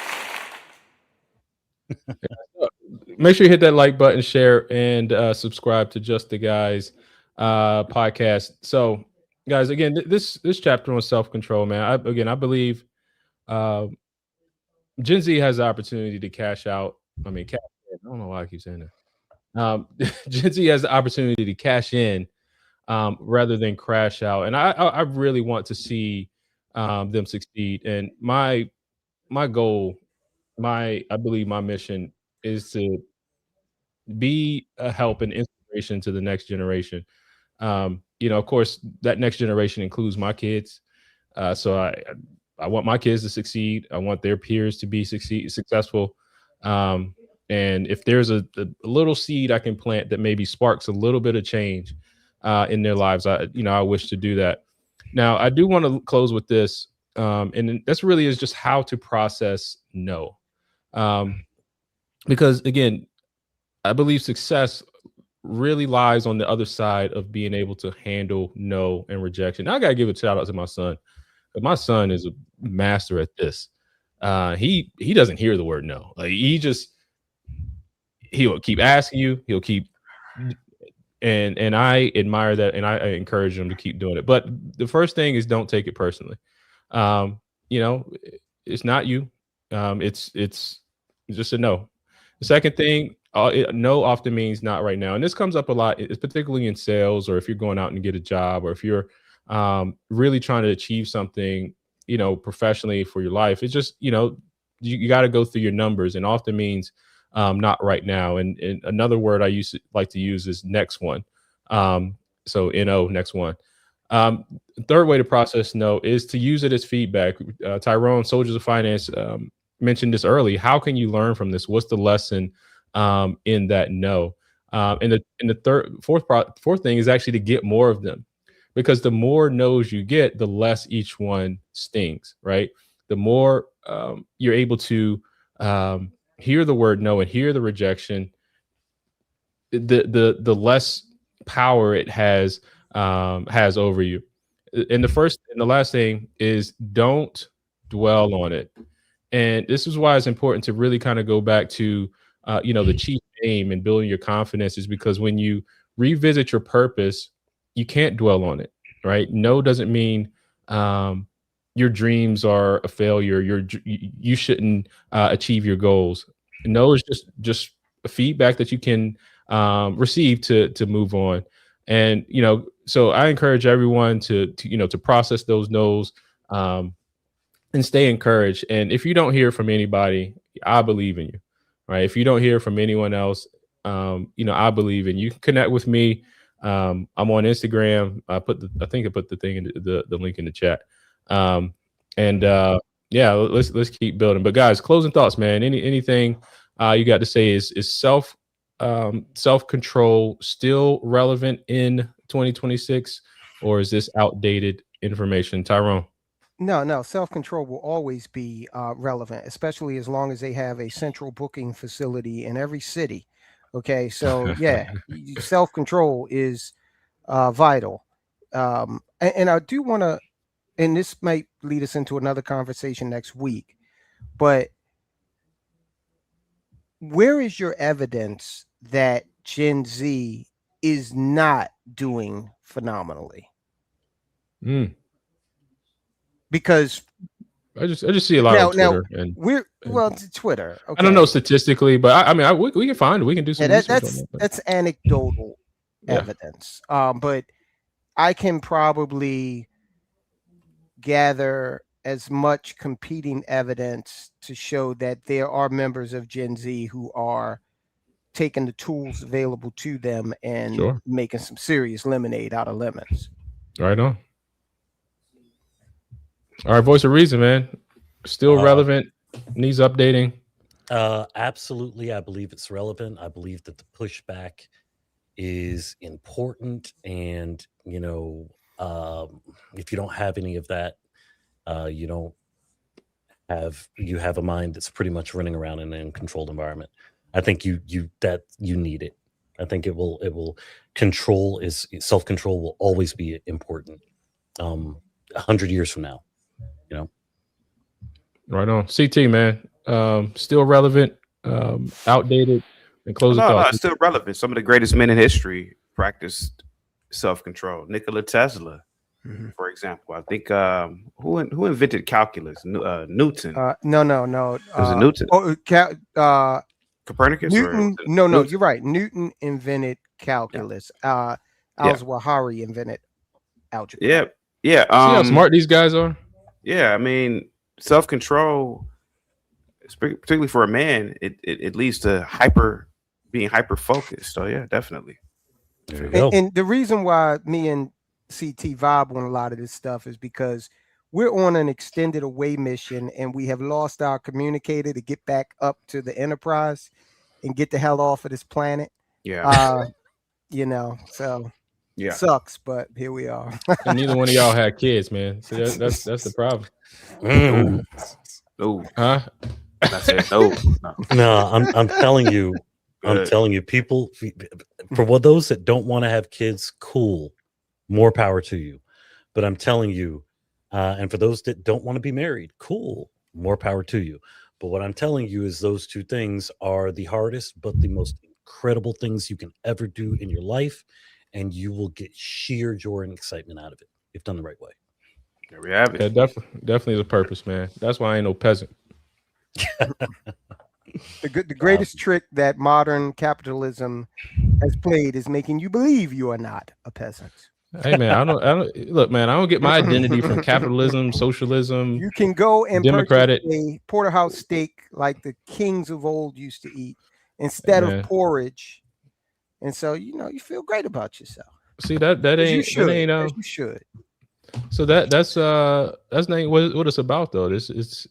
Make sure you hit that like button, share, and subscribe to Just the Guys podcast. So, guys, again, this chapter on self-control, man. I believe Gen Z has the opportunity to cash out. I mean, I don't know why I keep saying that. Gen Z has the opportunity to cash in rather than crash out, and I really want to see them succeed. And my goal, I believe my mission is to be a help and inspiration to the next generation. Of course, that next generation includes my kids. So I want my kids to succeed. I want their peers to be successful. And if there's a little seed I can plant that maybe sparks a little bit of change in their lives, I wish to do that. Now, I do want to close with this. And this really is just how to process no. Because again, I believe success really lies on the other side of being able to handle no and rejection. Now, I got to give a shout out to my son. My son is a master at this. He doesn't hear the word no. Like he'll keep asking you. He'll keep, and I admire that, and I encourage him to keep doing it. But the first thing is don't take it personally. It's not you. It's just a no. The second thing, no often means not right now. And this comes up a lot, it's particularly in sales, or if you're going out and get a job, or if you're really trying to achieve something, professionally for your life. It's just, you got to go through your numbers, and often means not right now. And another word I like to use is next one. So NO, next one. Third way to process no is to use it as feedback. Tyrone, Soldiers of Finance, mentioned this early. How can you learn from this? What's the lesson in that no? And the fourth thing is actually to get more of them, because the more no's you get, the less each one stings, right? The more you're able to hear the word no and hear the rejection, the less power it has over you. And the last thing is don't dwell on it. And this is why it's important to really kind of go back to, the chief aim in building your confidence, is because when you revisit your purpose, you can't dwell on it, right? No doesn't mean your dreams are a failure. You shouldn't achieve your goals. No is just a feedback that you can receive to move on. And so I encourage everyone to process those no's and stay encouraged. And if you don't hear from anybody, I believe in you, right? If you don't hear from anyone else, I believe in you. You can connect with me. I'm on Instagram. I think I put the thing in the link in the chat. Yeah, let's keep building. But guys, closing thoughts, man. Anything you got to say is self-control still relevant in 2026, or is this outdated information? Tyrone.
No. Self-control will always be relevant, especially as long as they have a central booking facility in every city. Okay, so yeah, self-control is vital. And I do want to, and this might lead us into another conversation next week, but where is your evidence that Gen Z is not doing phenomenally? Because
I just see a lot on Twitter. And
it's Twitter. Okay.
I don't know statistically, but we can find it. We can do some research on that.
That's anecdotal evidence. But I can probably gather as much competing evidence to show that there are members of Gen Z who are taking the tools available to them and making some serious lemonade out of lemons.
Right on. All right, Voice of Reason, man. Still relevant, needs updating.
Absolutely. I believe it's relevant. I believe that the pushback is important. And, if you don't have any of that, you have a mind that's pretty much running around in an controlled environment. I think you need it. I think self-control will always be important. 100 years from now,
Right on. CT, man. Still relevant, outdated, and closing thoughts.
No, still relevant. Some of the greatest men in history practiced self-control. Nikola Tesla, for example. I think who invented calculus? Newton.
No.
Was it Newton? Copernicus?
Newton? No. You're right. Newton invented calculus. Al-Zawahiri invented algebra.
Yeah.
See how smart these guys are?
Yeah, I mean, self-control, particularly for a man, it leads to being hyper focused. So yeah, definitely.
And the reason why me and CT vibe on a lot of this stuff is because we're on an extended away mission and we have lost our communicator to get back up to the Enterprise and get the hell off of this planet.
Yeah.
So sucks, but here we are.
And neither one of y'all had kids, man. So that's the problem.
No.
Huh?
That's it. No.
No, I'm telling you. I'm telling you, people, for those that don't want to have kids, cool, more power to you. But I'm telling you, and for those that don't want to be married, cool, more power to you. But what I'm telling you is those two things are the hardest, but the most incredible things you can ever do in your life. And you will get sheer joy and excitement out of it if done the right way.
There we have it.
Yeah, definitely the purpose, man. That's why I ain't no peasant.
The greatest trick that modern capitalism has played is making you believe you are not a peasant.
Hey man, I don't look, man. I don't get my identity from capitalism, socialism.
You can go and
Democratic
purchase a porterhouse steak like the kings of old used to eat instead of porridge. And so, you feel great about yourself.
See that ain't
you should.
So that's not what it's about though. It's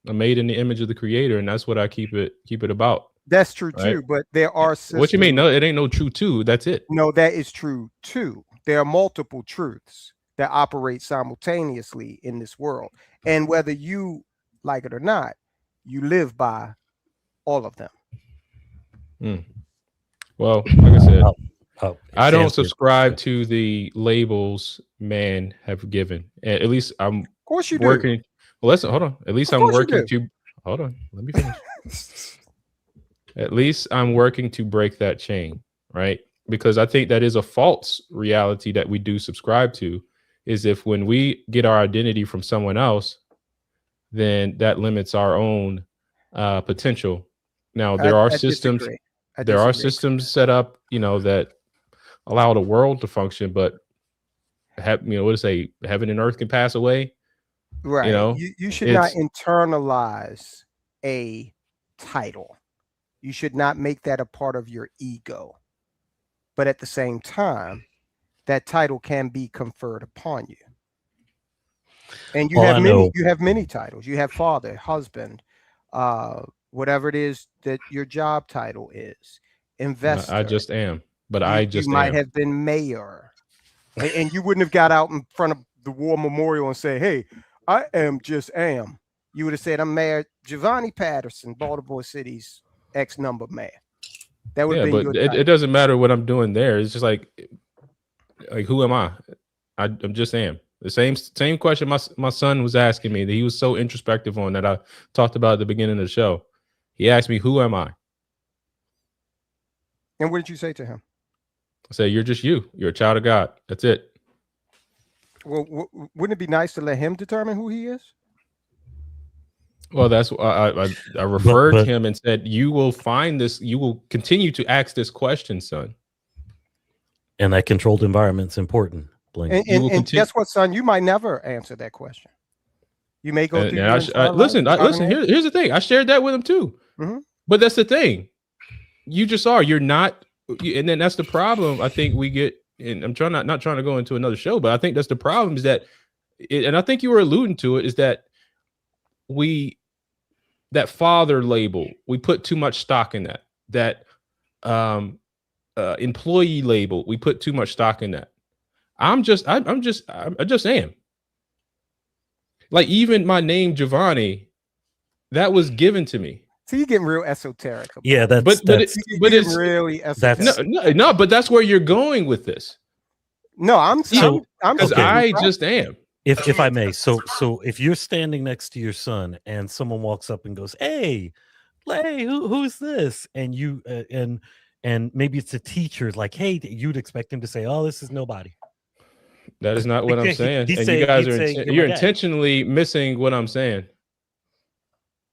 made in the image of the Creator, and that's what I keep it about.
That's true too, but there are systems.
What you mean? No, it ain't no true too. That's it.
No, that is true too. There are multiple truths that operate simultaneously in this world, and whether you like it or not, you live by all of them.
Well, like I said, I don't subscribe to the labels men have given. At least I'm.
Of course you
working.
do.
Well, listen, hold on. At least I'm working to. Hold on. Let me finish. At least I'm working to break that chain, right? because I think that is a false reality that we do subscribe to, is if when we get our identity from someone else, then that limits our own potential. Now, there are systems, set up, that allow the world to function, but what to say, heaven and earth can pass away.
Right. You should not internalize a title. You should not make that a part of your ego. But at the same time, that title can be conferred upon you. And you have many titles. You have father, husband, whatever it is that your job title is, investor.
I just am. But
you might have been mayor. And you wouldn't have got out in front of the war memorial and say, hey, I am just am. You would have said, I'm Mayor Giovanni Patterson, Baltimore City's X number mayor. That would have been your title.
It doesn't matter what I'm doing there. It's just like who am I? I'm just am. The same question my son was asking me that he was so introspective on, that I talked about at the beginning of the show. He asked me, who am I?
And what did you say to him?
I said, you're just you. You're a child of God. That's it.
Well, wouldn't it be nice to let him determine who he is?
Well, that's I referred him and said, you will find this. You will continue to ask this question, son.
And that controlled environment's important.
And guess what, son? You might never answer that question. You may go through.
Listen. Here's the thing. I shared that with him too.
Mm-hmm.
But that's the thing. You just are. You're not. And then that's the problem. I think we get. And I'm not trying to go into another show, but I think that's the problem. Is that, and I think you were alluding to it, is that that father label, we put too much stock in that. That employee label, we put too much stock in that. I just am. Like, even my name Giovanni, that was given to me.
So you're getting real esoteric.
Yeah,
it's really esoteric.
No, but that's where you're going with this.
No, I'm
because I just am.
If I may, so if you're standing next to your son and someone walks up and goes, "Hey, who's this?" and you and maybe it's a teacher, like, "Hey," you'd expect him to say, "Oh, this is nobody."
That is not what I'm saying. And you guys you're intentionally missing what I'm saying.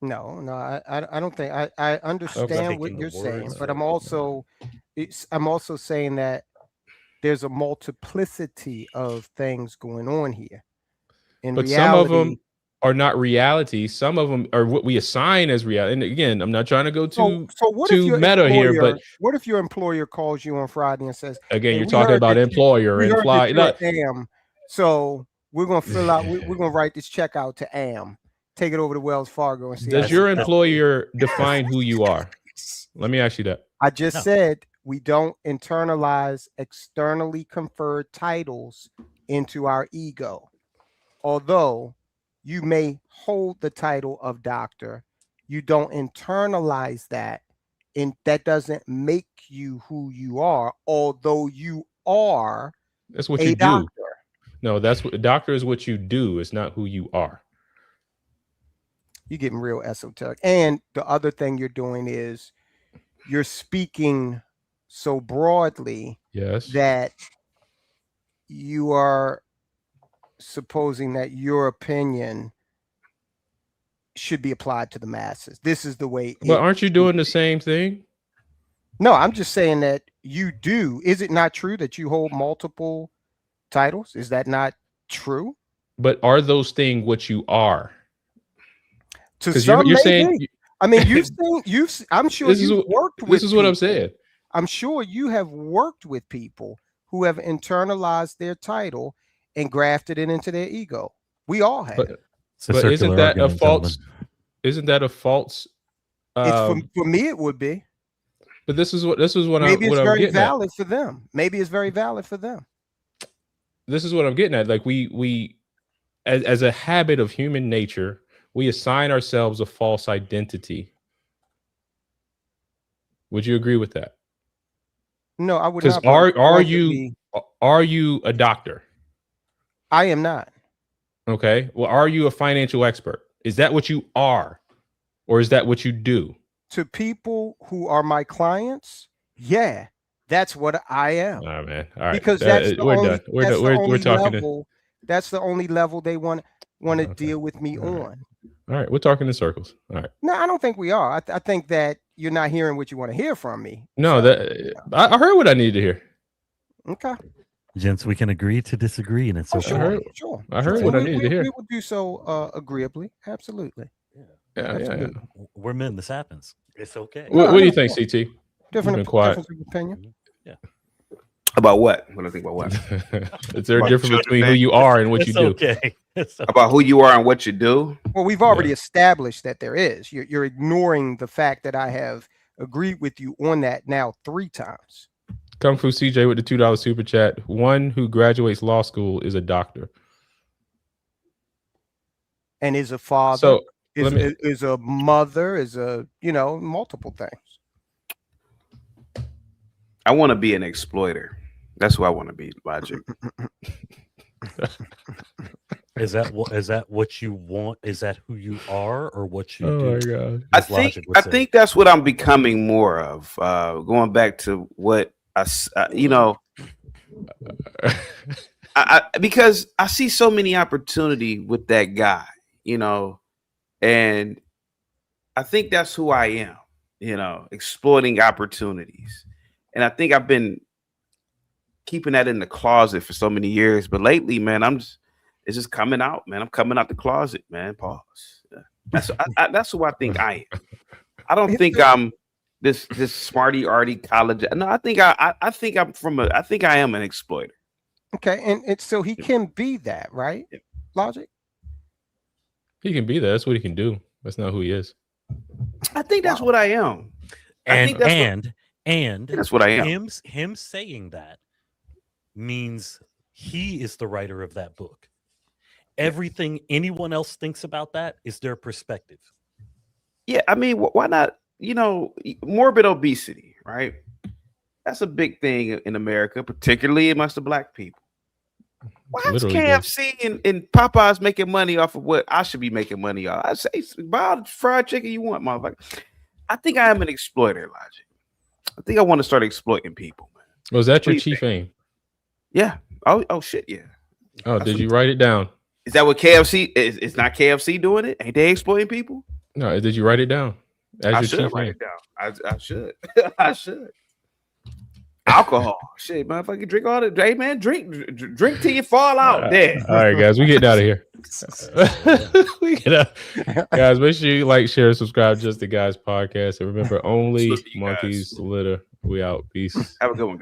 No, I don't think I understand what you're saying, but I'm also saying that there's a multiplicity of things going on here.
But some of them are not reality. Some of them are what we assign as reality. And again, I'm not trying to go too meta here, but
what if your employer calls you on Friday and says,
again, you're talking about employer and fly.
So we're gonna fill out. We're gonna write this check out to AM. Take it over to Wells Fargo and see.
Does your employer define who you are? Let me ask you that.
I just said we don't internalize externally conferred titles into our ego. Although you may hold the title of doctor, you don't internalize that, and that doesn't make you who you are. Although you are,
that's what you
doctor.
Do. No, that's what doctor is. What you do is not who you are.
You're getting real esoteric. And the other thing you're doing is you're speaking so broadly,
yes,
that you are supposing that your opinion should be applied to the masses. This is the way.
But aren't you doing the same thing?
No, I'm just saying that you do. Is it not true that you hold multiple titles? Is that not true?
But are those things what you are?
To some, you're saying. I mean, I'm sure you've worked with.
This is what I'm saying.
I'm sure you have worked with people who have internalized their title and grafted it into their ego. We all have.
But isn't that a false? Isn't that a false?
For me, it would be.
But this is what
maybe it's very
valid
for them. Maybe it's very valid for them.
This is what I'm getting at. Like we as a habit of human nature, we assign ourselves a false identity. Would you agree with that?
No, I would not.
Because are you a doctor?
I am not.
Okay. Well, are you a financial expert? Is that what you are? Or is that what you do?
To people who are my clients, yeah, That's what I am.
All right, man. All right,
Because that's the
we're
only,
done. We're
that's
done.
the
We're
only
talking.
level. That's the only level they want to
Okay.
deal with me
All right.
on.
All right, we're talking in circles. All right.
No, I don't think we are. I think that you're not hearing what you want to hear from me.
No,
So,
I heard what I needed to hear.
okay.
Gents, we can agree to disagree, and it's
Oh,
okay.
sure.
I heard
And
what I needed to hear.
We will do so agreeably. Absolutely.
Yeah.
Absolutely.
We're men. This happens. It's okay.
What do you think, CT?
Different
been quiet.
difference of opinion.
Yeah.
About what? What do I think about what?
Is there a
About
difference
children,
between who
man?
you are and what you
It's
do?
okay. It's okay.
About who you are and what you do?
Well, we've already established that there is. You're ignoring the fact that I have agreed with you on that now 3 times.
Kung Fu CJ with the $2 super chat. One who graduates law school is a doctor.
And is a father,
So
is a mother, is a, multiple things.
I want to be an exploiter. That's who I want to be, Logic.
Is that what you want? Is that who you are, or what you
Oh
do?
my God.
I think that's what I'm becoming more of. Going back to what because I see so many opportunity with that guy, and I think that's who I am, exploiting opportunities. And I think I've been keeping that in the closet for so many years, but lately, man, it's just coming out, man. I'm coming out the closet, man. Pause. That's who I think I am. I don't think I'm this smarty arty college. No, I think I am an exploiter.
Okay, and so he can be that, right? Logic.
He can be that. That's what he can do. That's not who he is.
I think that's what I am.
And
that's what I am.
Him saying that means he is the writer of that book. Everything anyone else thinks about that is their perspective.
Yeah, I mean, why not? Morbid obesity, right? That's a big thing in America, particularly amongst the black people. Why is KFC and Popeyes making money off of what I should be making money off? I say, buy all the fried chicken you want, motherfucker. I think I am an exploiter, Logic. I think I want to start exploiting people, man.
Was that your chief aim?
Yeah. Oh shit, yeah.
Oh, did you write it down?
Is that what KFC is? It's not KFC doing it? Ain't they exploiting people?
No, did you write it down?
I should write it down. I should. I should. Alcohol. Shit, motherfucker, drink all the day, man. Drink till you fall out there.
All right, guys, we getting out of here. We get out. Guys, make sure you like, share, subscribe. Just the Guys podcast. And remember, only monkeys litter. We out. Peace.
Have a good one, guys.